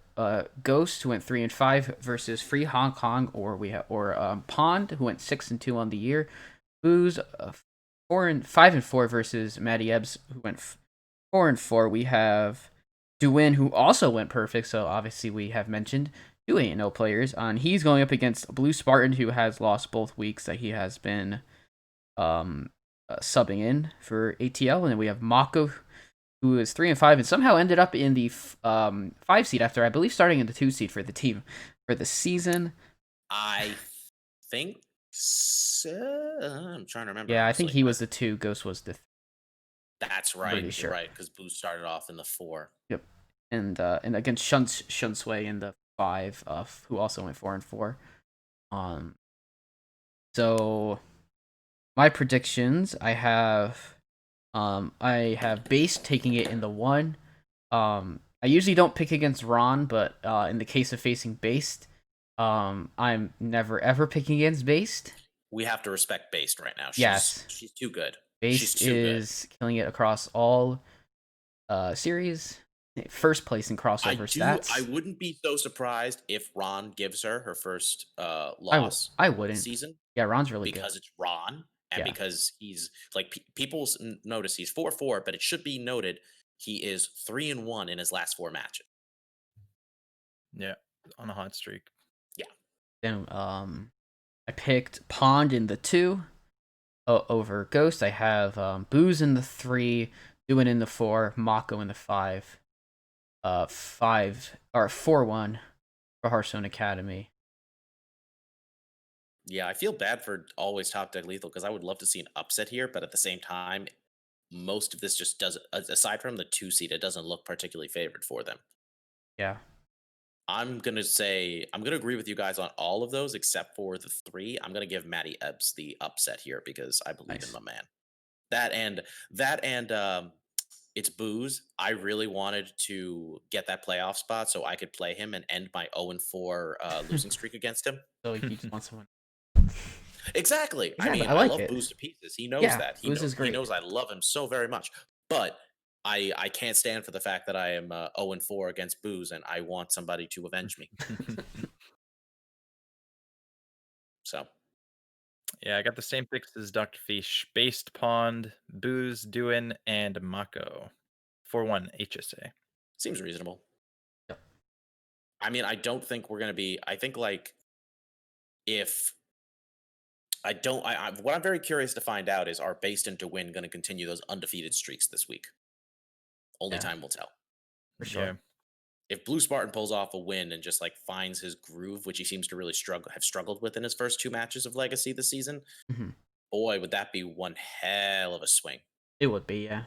Ghost who went 3-5 versus Free Hong Kong, or Pond who went 6-2 on the year. Booze 5-4 versus Matty Ebbs who went 4-4. We have Duin who also went perfect. So obviously we have mentioned 2 8-0 players. He's going up against Blue Spartan who has lost both weeks that he has been subbing in for ATL, and then we have Mako who is 3-5 and somehow ended up in the 5 seed after I believe starting in the 2 seed for the team for the season. I think so. I'm trying to remember. Yeah, I honestly, think he but was the 2, Ghost was the 3. That's right. pretty You're sure. right, because Boo started off in the 4. Yep. And against Shunsui in the 5, who also went 4-4. So my predictions, I have Base taking it in the 1. I usually don't pick against Ron, but in the case of facing Based, I'm never ever picking against Based. We have to respect Based right now. Yes. She's too good. Based She's too is killing it across all series. First place in crossover stats. I wouldn't be so surprised if Ron gives her first loss. I wouldn't. Season. Yeah, Ron's really because good. it's Ron and Yeah. because he's like people notice he's 4-4, but it should be noted he is 3-1 in his last 4 matches. Yeah, on a hot streak. Yeah. Then I picked Pond in the 2 over Ghost. I have Booze in the 3, Duin in the 4, Mako in the 5. 4-1 for Hearthstone Academy. Yeah, I feel bad for always top deck lethal because I would love to see an upset here, but at the same time, most of this just doesn't. Aside from the 2 seed, it doesn't look particularly favored for them. Yeah. I'm gonna agree with you guys on all of those except for the 3. I'm gonna give Matty Ebbs the upset here because I believe in my man. That and it's Booze. I really wanted to get that playoff spot so I could play him and end my 0-4 losing streak against him. So you just want someone. Exactly. I Yeah, mean, I I like love it. Booze to pieces. He knows Yeah, that. Booze is He great. knows I love him so very much. But I can't stand for the fact that I am 0-4 against Booze, and I want somebody to avenge me. So, Yeah, I got the same picks as Doctorfeesh. Based Pond, Booze, Duin, and Mako. 4-1 HSA. seems reasonable. Yep. I mean, I don't think we're gonna be. I think like if I don't, what I'm very curious to find out is, are Based and Dewin going to continue those undefeated streaks this week? Only Yeah. time will tell. For sure. Yeah. If Blue Spartan pulls off a win and just like finds his groove, which he seems to really have struggled with in his first 2 matches of Legacy this season, Mhm. boy, would that be one hell of a swing. It would be, yeah.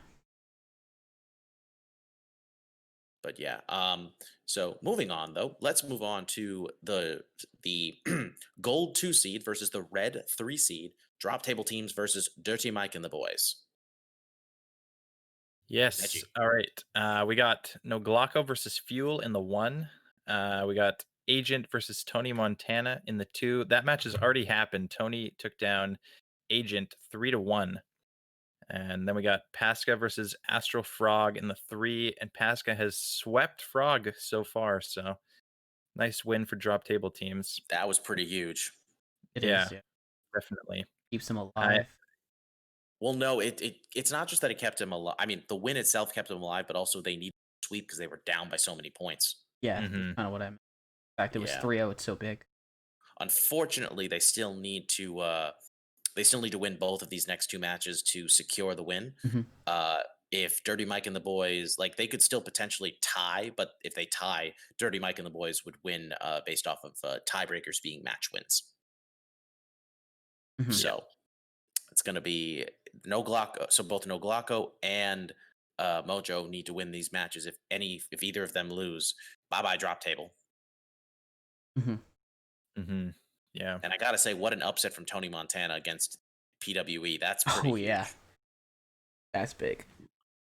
But yeah, so moving on though, let's move on to the gold 2 seed versus the red 3 seed, drop table teams versus Dirty Mike and the boys. Yes. Neji. All right. We got No Glocko versus Fuel in the 1. We got Agent versus Tony Montana in the 2. That match has already happened. Tony took down Agent 3-1. And then we got Pasca versus Astral Frog in the 3, and Pasca has swept Frog so far. So nice win for drop table teams. That was pretty huge. It Yeah. is. Yeah. Definitely. Keeps him alive. Well, no, it's not just that it kept him alive. I mean, the win itself kept him alive, but also they needed to sweep because they were down by so many points. Yeah, Mhm. that's kind of what I meant. In fact, it was Yeah. 3-0. It's so big. Unfortunately, they still need to win both of these next 2 matches to secure the win. Mhm. If Dirty Mike and the boys, like, they could still potentially tie, but if they tie, Dirty Mike and the boys would win based off of tiebreakers being match wins. Mhm. So it's going to be no Glocko. So both No Glocko and Mojo need to win these matches. If either of them lose, bye bye drop table. Mhm. Mhm. Yeah. And I gotta say, what an upset from Tony Montana against PWE. That's pretty Oh huge. yeah, that's big.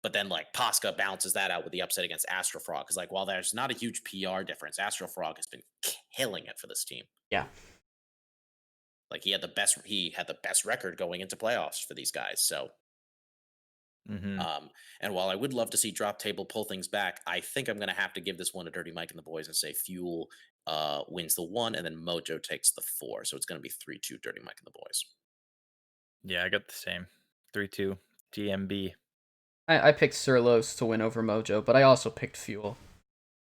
But then, like, Pasca balances that out with the upset against Astro Frog. Because, like, while there's not a huge PR difference, Astro Frog has been killing it for this team. Yeah. Like, he had the best record going into playoffs for these guys. So, Mhm. and while I would love to see Drop Table pull things back, I think I'm gonna have to give this one to Dirty Mike and the boys and say Fuel wins the 1, and then Mojo takes the 4. So it's gonna be 3-2 Dirty Mike and the boys. Yeah, I got the same. 3-2 DMB. I picked Surlos to win over Mojo, but I also picked Fuel.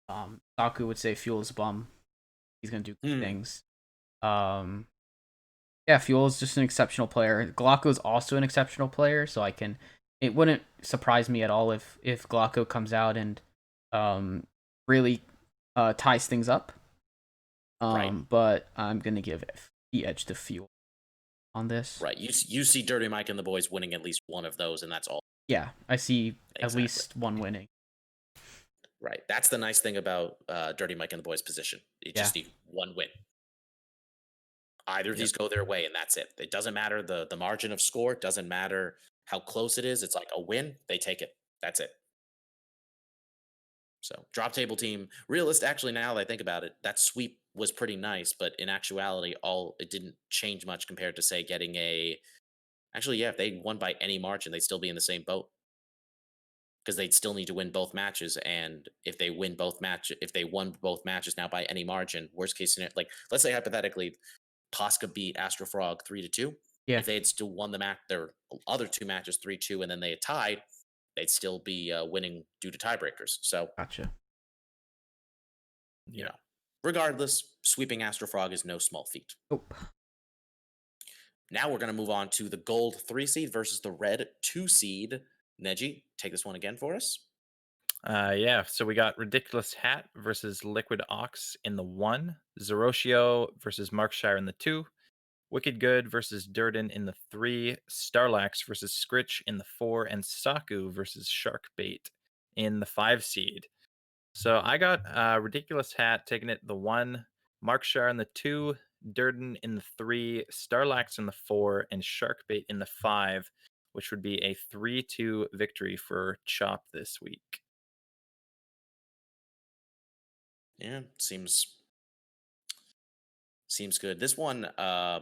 Saku would say Fuel is a bum. He's gonna do good things. Yeah, Fuel is just an exceptional player. Glocko is also an exceptional player, so it wouldn't surprise me at all if Glocko comes out and really ties things up. Right. But I'm gonna give the edge to Fuel on this. Right. You see Dirty Mike and the boys winning at least one of those, and that's all. Yeah, I see at Exactly. least one winning. Right. That's the nice thing about Dirty Mike and the boys' position. You just need one win. Either of these go their way, and that's it. It doesn't matter the margin of score. It doesn't matter how close it is. It's like a win, they take it. That's it. So, drop table team. Actually, now that I think about it, that sweep was pretty nice, but in actuality, it didn't change much compared to, say, getting a... Actually, yeah, if they won by any margin, they'd still be in the same boat. Because they'd still need to win both matches, and if they won both matches now by any margin, worst case scenario, like, let's say hypothetically, Pasca beat Astro Frog 3-2. Yeah. If they had still won their other 2 matches 3-2, and then they had tied, they'd still be winning due to tiebreakers. So, Gotcha. you know, regardless, sweeping Astro Frog is no small feat. Nope. Now we're going to move on to the gold 3 seed versus the red 2 seed. Neji, take this one again for us. Yeah, so we got Ridiculous Hat versus Liquid Ox in the 1, Zeroshio versus Markshire in the 2, Wicked Good versus Durden in the 3, Starlax versus Scritch in the 4, and Saku versus Sharkbait in the 5 seed. So I got Ridiculous Hat taking it the 1, Markshire in the 2, Durden in the 3, Starlax in the 4, and Sharkbait in the 5, which would be a 3-2 victory for Chop this week. Yeah, seems good. This one, I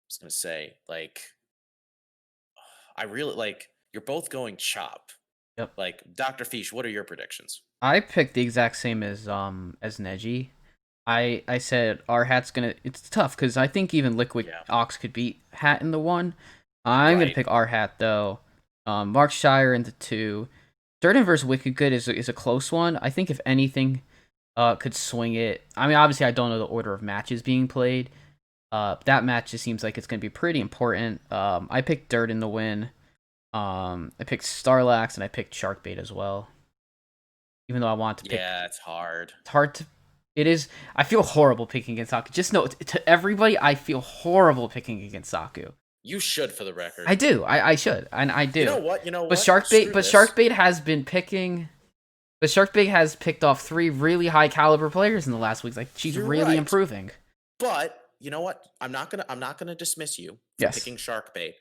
was gonna say, like, I really like. You're both going Chop. Yep. Like, Doctorfeesh, what are your predictions? I picked the exact same as Neji. I said our Hat's gonna. It's tough because I think even Liquid Ox could beat Hat in the 1. I'm gonna pick our Hat though. Markshire in the 2. Durden versus Wicked Good is a close one. I think if anything, could swing it. I mean, obviously I don't know the order of matches being played. That match just seems like it's gonna be pretty important. I picked Durden to win. I picked Starlax and I picked Sharkbait as well. Even though I want to pick. Yeah, it's hard. It's hard to. It is. I feel horrible picking against Saku. Just know, to everybody, I feel horrible picking against Saku. You should, for the record. I do. I should, and I do. You know what? But Sharkbait has been picking. But Sharkbait has picked off 3 really high caliber players in the last week. Like, she's really improving. But you know what? I'm not gonna dismiss you for picking Sharkbait.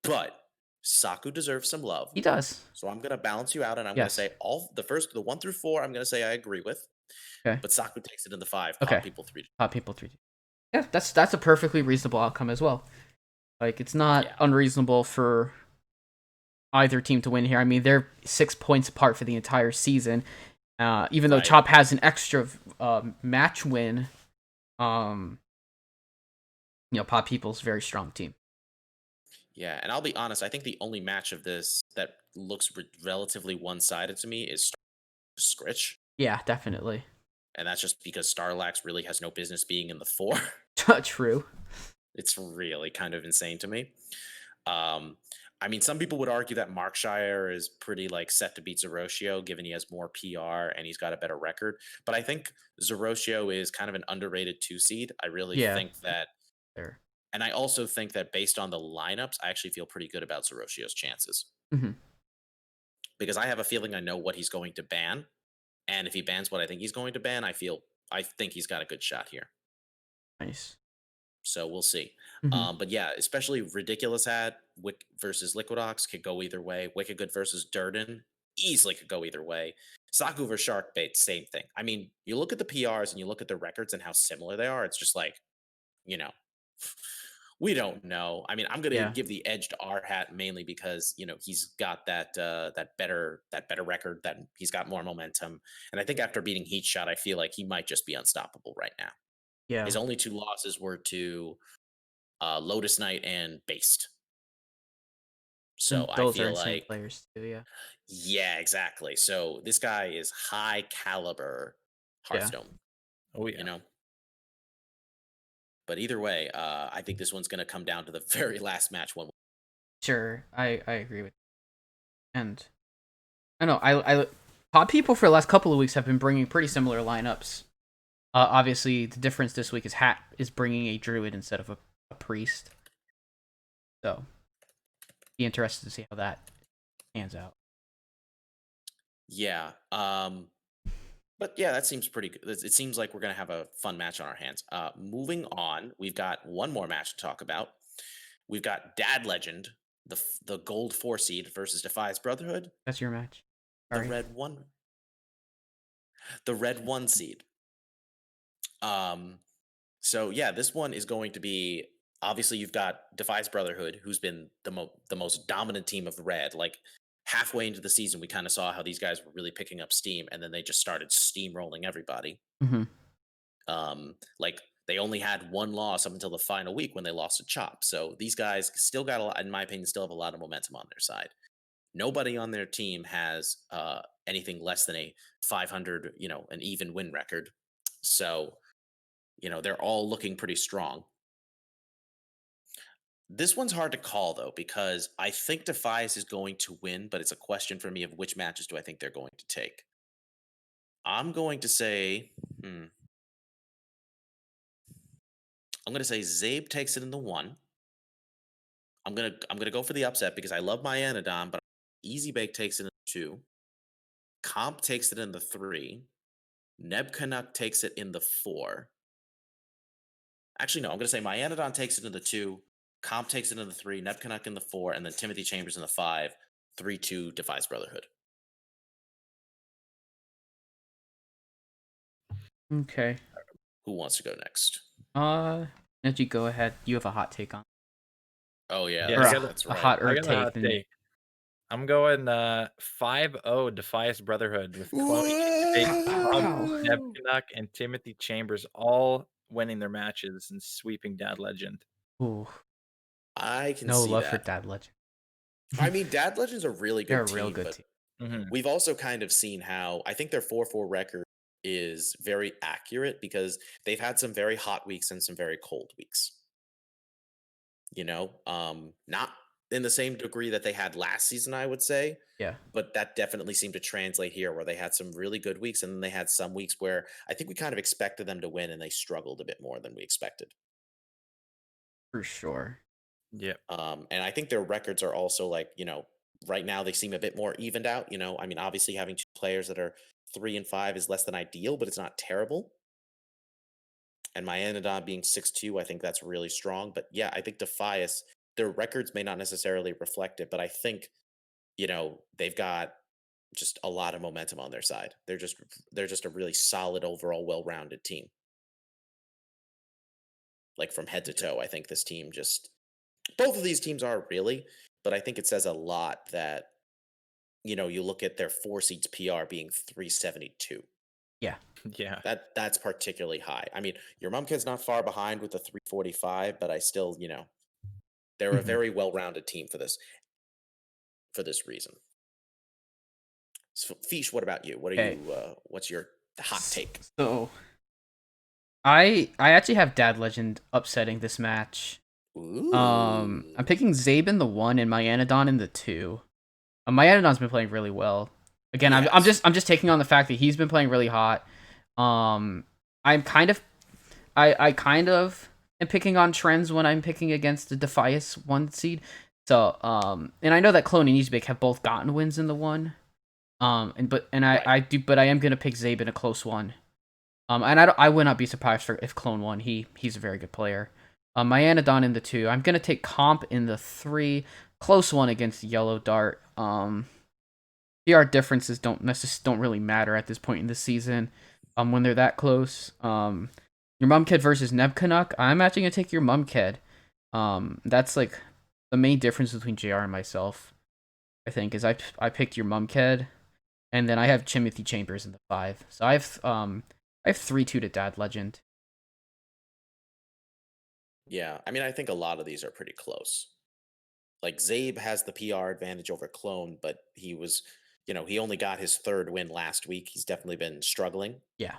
But Saku deserves some love. He does. So I'm gonna balance you out, and I'm gonna say the 1 through 4. I'm gonna say I agree with. Okay. But Saku takes it in the 5. Okay. Pod people 3. Hot people 3. Yeah, that's a perfectly reasonable outcome as well. Like, it's not Yeah. unreasonable for either team to win here. I mean, they're 6 points apart for the entire season. Even though Right. Chop has an extra match win, Pod People's a very strong team. Yeah, and I'll be honest, I think the only match of this that looks relatively one-sided to me is Scritch, Yeah, definitely. and that's just because Starlax really has no business being in the 4. True. It's really kind of insane to me. I mean, some people would argue that Markshire is pretty like set to beat Zeroshio, given he has more PR and he's got a better record. But I think Zeroshio is kind of an underrated 2 seed. I really Yeah. think that, There. and I also think that based on the lineups, I actually feel pretty good about Zeroshio's chances. Mhm. Because I have a feeling I know what he's going to ban, and if he bans what I think he's going to ban, I think he's got a good shot here. Nice. So we'll see. Mhm. But yeah, especially Ridiculous Hat versus Liquidox could go either way. Wicked Good versus Durden easily could go either way. Saku versus Sharkbait, same thing. I mean, you look at the PRs and you look at the records and how similar they are. It's just like, we don't know. I mean, I'm gonna Yeah. give the edge to our hat mainly because he's got that better record, that he's got more momentum, and I think after beating Heat Shot, I feel like he might just be unstoppable right now. Yeah. His only 2 losses were to Lotus Knight and Based. So And I those are feel insane like, players too, yeah. yeah, exactly. So this guy is high caliber Yeah. Hearthstone, Oh yeah. you know. But either way, I think this one's going to come down to the very last match. One, Sure. I agree with you. And I know I Pod People for the last couple of weeks have been bringing pretty similar lineups. Obviously, the difference this week is Hat is bringing a druid instead of a priest. So, be interested to see how that pans out. yeah. But yeah, that seems pretty good. It seems like we're going to have a fun match on our hands. Moving on, we've got one more match to talk about. We've got Dad Legend, the gold 4 seed versus Defies Brotherhood, That's your match. the Sorry. red 1 seed. So yeah, this one is going to be, obviously you've got Defies Brotherhood, who's been the most dominant team of the red. Like halfway into the season, we kind of saw how these guys were really picking up steam, and then they just started steamrolling everybody. Mm-hmm. Like they only had 1 loss up until the final week when they lost to Chop. So these guys still got a lot, in my opinion, still have a lot of momentum on their side. Nobody on their team has anything less than a 500, an even win record. So, they're all looking pretty strong. This one's hard to call though, because I think Defias is going to win, but it's a question for me of which matches do I think they're going to take. I'm going to say, I'm going to say Zabe takes it in the 1. I'm gonna go for the upset because I love my Anodon, but Easy Bake takes it in the 2. Comp takes it in the 3. Neb Canuck takes it in the 4. Actually, no, I'm gonna say my Anodon takes it in the 2. Comp takes it in the 3. Neb Canuck in the 4, and then Timothy Chambers in the 5. 3-2 Defies Brotherhood. Okay. Who wants to go next? Neji, go ahead. You have a hot take on. Oh yeah, Yeah, that's a right. hotter I got a hot take. take. I'm going 5-0 Defias Brotherhood with Chloe, Neb Canuck, and Timothy Chambers all winning their matches and sweeping Dad Legend. Ooh, I can no see love that. for Dad Legend. I mean, Dad Legend's a really They're good a real team, good but team. we've also kind of seen how I think their 4-4 record is very accurate because they've had some very hot weeks and some very cold weeks. Not in the same degree that they had last season, I would say. Yeah. But that definitely seemed to translate here, where they had some really good weeks, and then they had some weeks where I think we kind of expected them to win, and they struggled a bit more than we expected. For sure. Yeah. And I think their records are also like, right now they seem a bit more evened out. I mean, obviously having 2 players that are 3 and 5 is less than ideal, but it's not terrible. And my Anodon being 6-2, I think that's really strong. But yeah, I think Defias, their records may not necessarily reflect it, but I think, they've got just a lot of momentum on their side. They're just a really solid overall, well-rounded team. Like from head to toe, I think this team just both of these teams are really, but I think it says a lot that you look at their 4 seeds PR being 372. Yeah. Yeah. That's particularly high. I mean, your mom kid's not far behind with the 345, but I still, they're a Mhm. very well-rounded team for this reason. So, Feesh, what about you? What are Okay. you? What's your hot take? So I actually have Dad Legend upsetting this match. Ooh. I'm picking Zabe in the 1 and Myanodon in the 2. Myanodon's been playing really well. Again, I'm Yes. just taking on the fact that he's been playing really hot. I'm kind of I kind of am picking on trends when I'm picking against the Defias 1 seed. So and I know that Clone and Easybake have both gotten wins in the 1. Right. I am gonna pick Zabe in a close one. And I would not be surprised if Clone won. He's a very good player. Myanodon in the 2. I'm gonna take Comp in the 3. Close one against Yellow Dart. PR differences don't really matter at this point in the season. When they're that close. Your Mumked versus Nebcanuck. I'm actually gonna take your Mumked. That's like the main difference between JR and myself. I think is I picked your Mumked, and then I have Timothy Chambers in the 5. So I have 3-2 to Dad Legend. Yeah. I mean, I think a lot of these are pretty close. Like Zabe has the PR advantage over Clone, but he was, he only got his 3rd win last week. He's definitely been struggling. Yeah.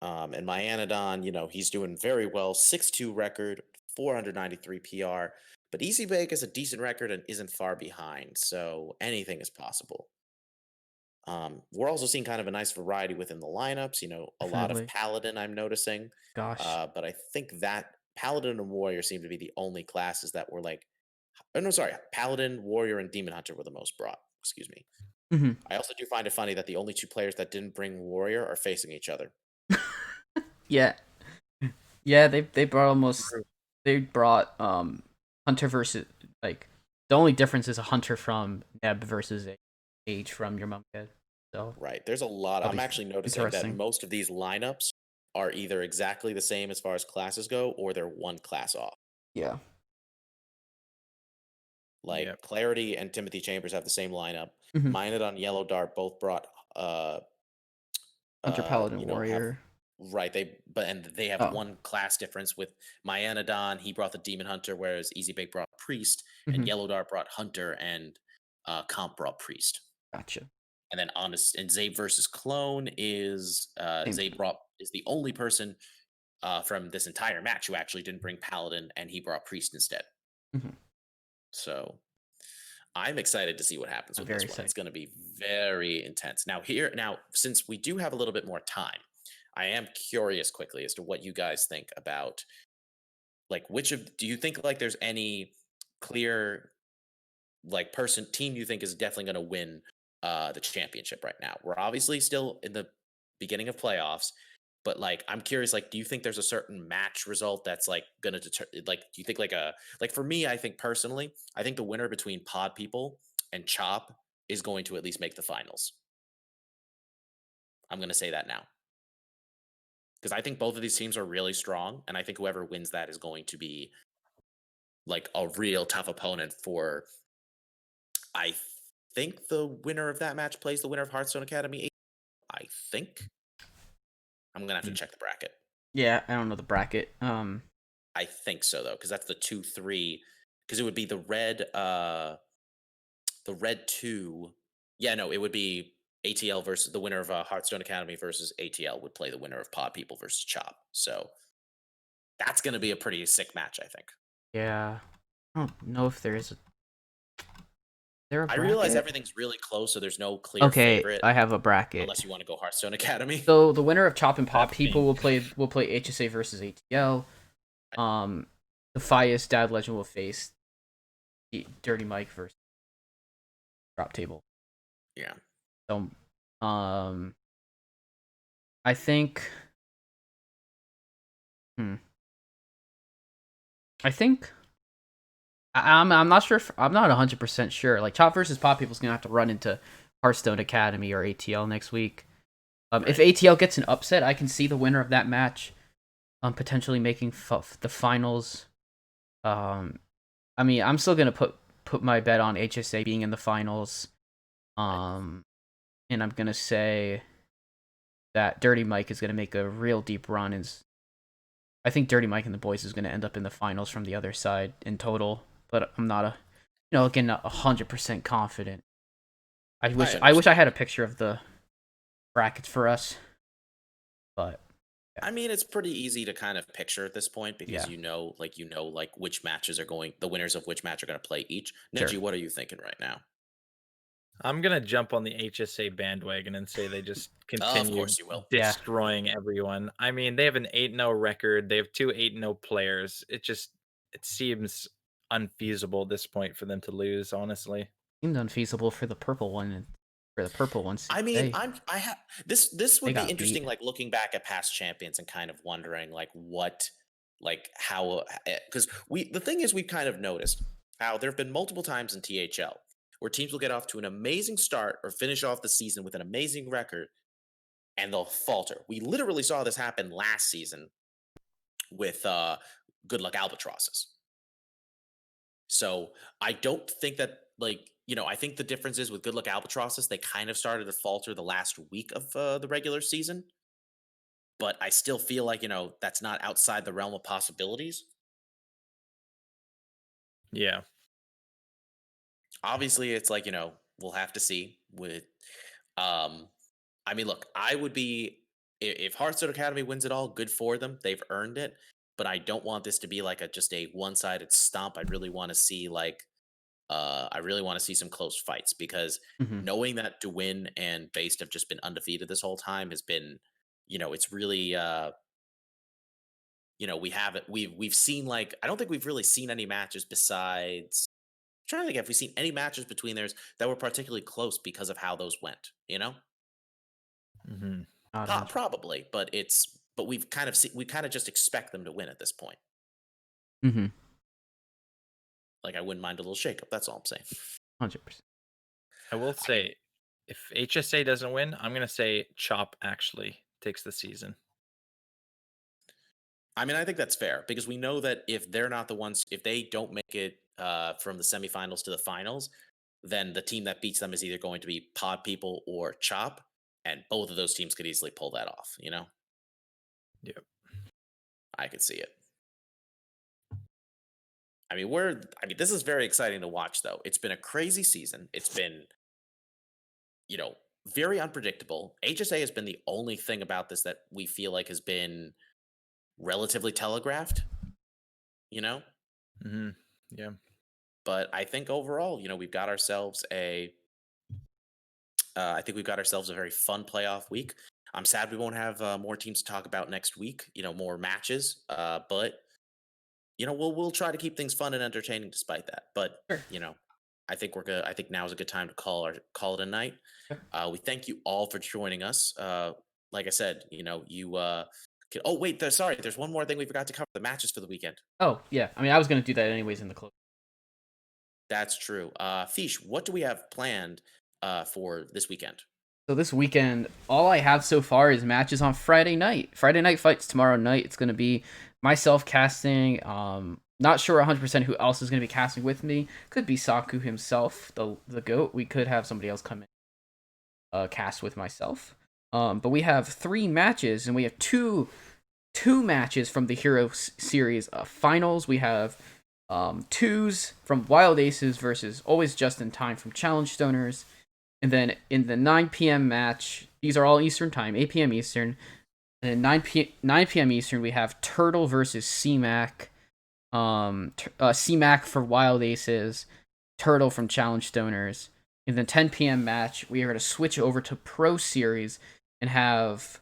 And Myanodon, he's doing very well. 6-2 record, 493 PR. But Easybake is a decent record and isn't far behind. So anything is possible. We're also seeing kind of a nice variety within the lineups. A lot of Definitely. Paladin I'm noticing. Gosh. But I think that Paladin and Warrior seem to be the only classes that were like, oh no, sorry, Paladin, Warrior, and Demon Hunter were the most brought. Excuse me. Hmm. I also do find it funny that the only 2 players that didn't bring Warrior are facing each other. Yeah. Yeah, they brought Hunter versus like the only difference is a Hunter from Neb versus a Age from your Mumked. So Right. There's a lot. that'll I'm be actually noticing that interesting. most of these lineups are either exactly the same as far as classes go, or they're one class off. Yeah. Like Yep. Clarity and Timothy Chambers have the same lineup. Mhm. Minot Yellow Dart both brought Hunter Paladin have Warrior. right, and they have Oh. one class difference with Myanodon. He brought the Demon Hunter, whereas Easybake brought Priest, and Mhm. Yellow Dart brought Hunter, and Comp brought Priest. Gotcha. And then honest and Zabe versus Clone is Same. Zabe brought is the only person from this entire match who actually didn't bring Paladin, and he brought Priest instead. Mhm. So I'm excited to see what happens I'm with very this one. excited. It's going to be very intense. Now, since we do have a little bit more time, I am curious quickly as to what you guys think about like do you think like there's any clear like team you think is definitely going to win the championship right now? We're obviously still in the beginning of playoffs, but like I'm curious, like, do you think there's a certain match result that's like going to deter? Like, do you think like for me, I think personally, I think the winner between Pod People and Chop is going to at least make the finals. I'm going to say that now because I think both of these teams are really strong, and I think whoever wins that is going to be like a real tough opponent for. I think the winner of that match plays the winner of Hearthstone Academy. I think I'm gonna have to Mm. check the bracket. Yeah, I don't know the bracket. I think so though, because that's the 2-3. Because it would be the red 2. Yeah, no, it would be ATL versus the winner of Hearthstone Academy versus ATL would play the winner of Pod People versus Chop. So that's gonna be a pretty sick match, I think. Yeah. I don't know if there is there a I bracket? realize everything's really close, so there's no clear Okay, favorite I have a bracket. unless you want to go Hearthstone Academy. So the winner of Chop and Pop That's People me. will play HSA versus ATL. The Fias Dad Legend will face Dirty Mike versus Drop Table. Yeah. So I think I think I'm not sure. I'm not 100% sure. Like Chop versus Pop People's gonna have to run into Hearthstone Academy or ATL next week. If ATL gets an upset, I can see the winner of that match, potentially making the finals. I mean, I'm still gonna put my bet on HSA being in the finals. And I'm gonna say that Dirty Mike is gonna make a real deep run. I think Dirty Mike and the boys is gonna end up in the finals from the other side in total. But I'm not again, not 100% confident. I wish I had a picture of the brackets for us, but yeah. I mean, it's pretty easy to kind of picture at this point because like which matches are going, the winners of which match are going to play each. Neji, Sure. what are you thinking right now? I'm gonna jump on the HSA bandwagon and say they just continue course you will. Yeah. destroying everyone. I mean, they have an 8-0 record. They have 2 8-0 players. It seems unfeasible at this point for them to lose, honestly. Seemed unfeasible for the purple one. For the purple ones, I mean, this would be got interesting, beat. like looking back at past champions and kind of wondering because the thing is, we've kind of noticed how there have been multiple times in THL where teams will get off to an amazing start or finish off the season with an amazing record and they'll falter. We literally saw this happen last season with Good Luck Albatrosses. So I don't think that, I think the difference is with Good Luck Albatrosses, they kind of started to falter the last week of the regular season. But I still feel like, that's not outside the realm of possibilities. Yeah. Obviously, it's like, we'll have to see with, I mean, look, I would be, if Hearthstone Academy wins it all, good for them. They've earned it. But I don't want this to be like just a one-sided stomp. I really want to see some close fights because knowing that Dewin and Based have just been undefeated this whole time has been, it's really, we've seen I don't think we've really seen any matches besides. I'm trying to think if we've seen any matches between theirs that were particularly close because of how those went. Mm-hmm. Probably, but we've kind of just expect them to win at this point. Mm-hmm. Like I wouldn't mind a little shakeup. That's all I'm saying. 100%. I will say, if HSA doesn't win, I'm gonna say Chop actually takes the season. I mean, I think that's fair because we know that if they're not the ones, if they don't make it from the semifinals to the finals, then the team that beats them is either going to be Pod People or Chop, and both of those teams could easily pull that off. Yep. I could see it. I mean, this is very exciting to watch, though. It's been a crazy season. It's been, very unpredictable. HSA has been the only thing about this that we feel like has been relatively telegraphed, Mm-hmm. Yeah. But I think overall, we've got ourselves I think we've got ourselves a very fun playoff week. I'm sad we won't have more teams to talk about next week, more matches, but we'll try to keep things fun and entertaining despite that. But Sure. I think we're good. I think now is a good time to call it a night. Sure. We thank you all for joining us. Like I said, oh wait, sorry, there's one more thing we forgot to cover: the matches for the weekend. Oh yeah, I mean I was gonna do that anyways in the close. That's true. Feesh, what do we have planned for this weekend? So this weekend, all I have so far is matches on Friday night. Friday night fights tomorrow night. It's gonna be myself casting. Not sure 100% who else is gonna be casting with me. Could be Saku himself, the goat. We could have somebody else come in, cast with myself. But we have 3 matches, and we have two matches from the Hero Series finals. We have 2s from Wild Aces versus Always Just in Time from Challenge Stoners. And then in the 9 p.m. match, these are all Eastern time, 8 p.m. Eastern. And 9 p.m. Eastern, we have Turtle versus C-Mac. C-Mac for Wild Aces, Turtle from Challenge Stoners. In the 10 p.m. match, we are going to switch over to Pro Series and have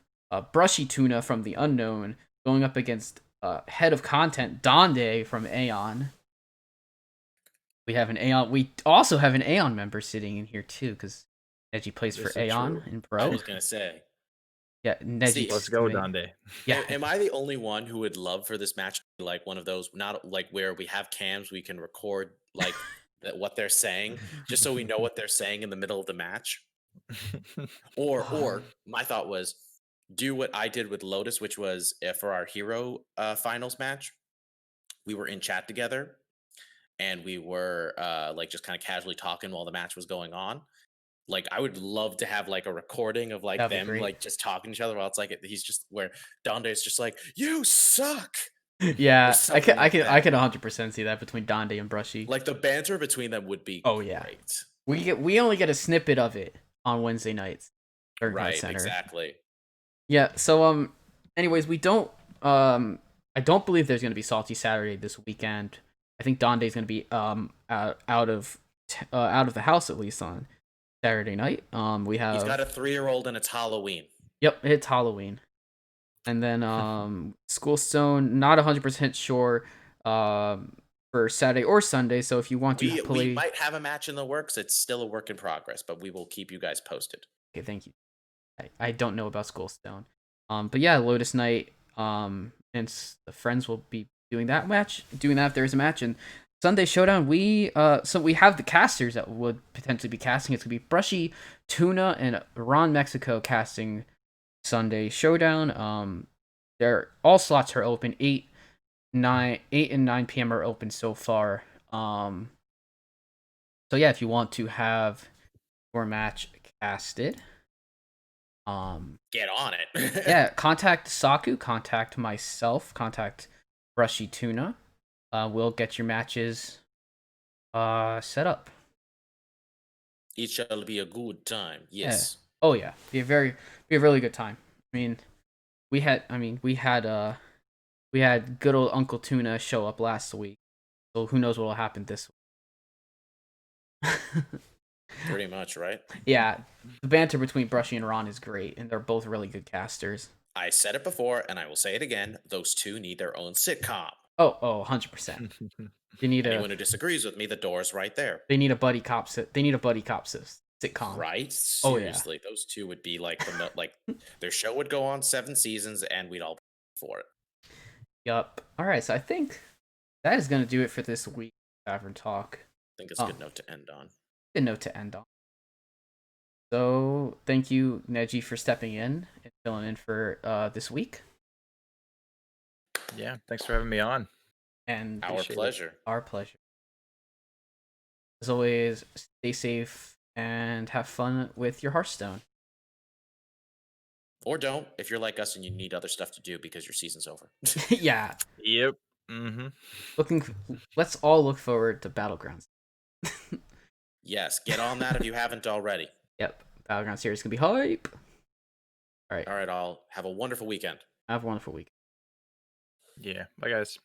Brushy Tuna from The Unknown going up against head of content Donde from Aeon. We have an Aeon. We also have an Aeon member sitting in here too, because Neji plays for Aeon in Pro. I was gonna say, Yeah, Neji. Steve, Let's go, teammate. Donde. Yeah. Am I the only one who would love for this match to be like one of those, not like where we have cams, we can record like what they're saying, just so we know what they're saying in the middle of the match? Or my thought was do what I did with Lotus, which was for our hero finals match, we were in chat together and we were like just kind of casually talking while the match was going on. Like I would love to have like a recording of like That'd be them great. like just talking to each other while it's like he's just where Donde is just like, you suck. Yeah, I something can like I that. can 100% see that between Donde and Brushy. Like the banter between them would be Oh, yeah. great. We only get a snippet of it on Wednesday nights. Or Right, Hearthcenter. exactly. Yeah, so anyways, we don't I don't believe there's going to be Salty Saturday this weekend. I think Donde's going to be out of the house at least on Saturday night. We have He's got a 3-year-old and it's Halloween. Yep, it's Halloween. And then Schoolstone, not 100% sure for Saturday or Sunday, so if you want to play We might have a match in the works. It's still a work in progress, but we will keep you guys posted. Okay, thank you. I don't know about Schoolstone. But yeah, Lotus Night, and the friends will be doing that if there's a match. And Sunday Showdown, so we have the casters that would potentially be casting. It's gonna be Brushy, Tuna, and Ron Mexico casting Sunday Showdown. All slots are open. 8 and 9 p.m. are open so far. So yeah, if you want to have your match casted, get on it. yeah, contact Saku, contact myself, contact Brushy Tuna. We'll get your matches set up. It shall be a good time. Yes. Yeah. Oh yeah, be a really good time. I mean, we had good old Uncle Tuna show up last week, so who knows what will happen this week. Pretty much, right? Yeah, the banter between Brushy and Ron is great, and they're both really good casters. I said it before, and I will say it again. Those two need their own sitcom. Oh, 100%. They need Anyone who disagrees with me, the door's right there. They need a buddy cop sitcom. Right? Oh, yeah. Seriously, those two would be like like their show would go on 7 seasons, and we'd all be for it. Yup. All right, so I think that is going to do it for this week. Tavern Talk. I think it's a good note to end on. Good note to end on. So thank you, Neji, for stepping in and filling in for this week. Yeah, thanks for having me on. And Our pleasure. Our pleasure. As always, stay safe and have fun with your Hearthstone. Or don't, if you're like us and you need other stuff to do because your season's over. Yeah. Yep. Mm-hmm. Let's all look forward to Battlegrounds. Yes, get on that if you haven't already. Yep. Battleground series can be hype. All right. All right, all. Have a wonderful weekend. Have a wonderful week. Yeah. Bye, guys.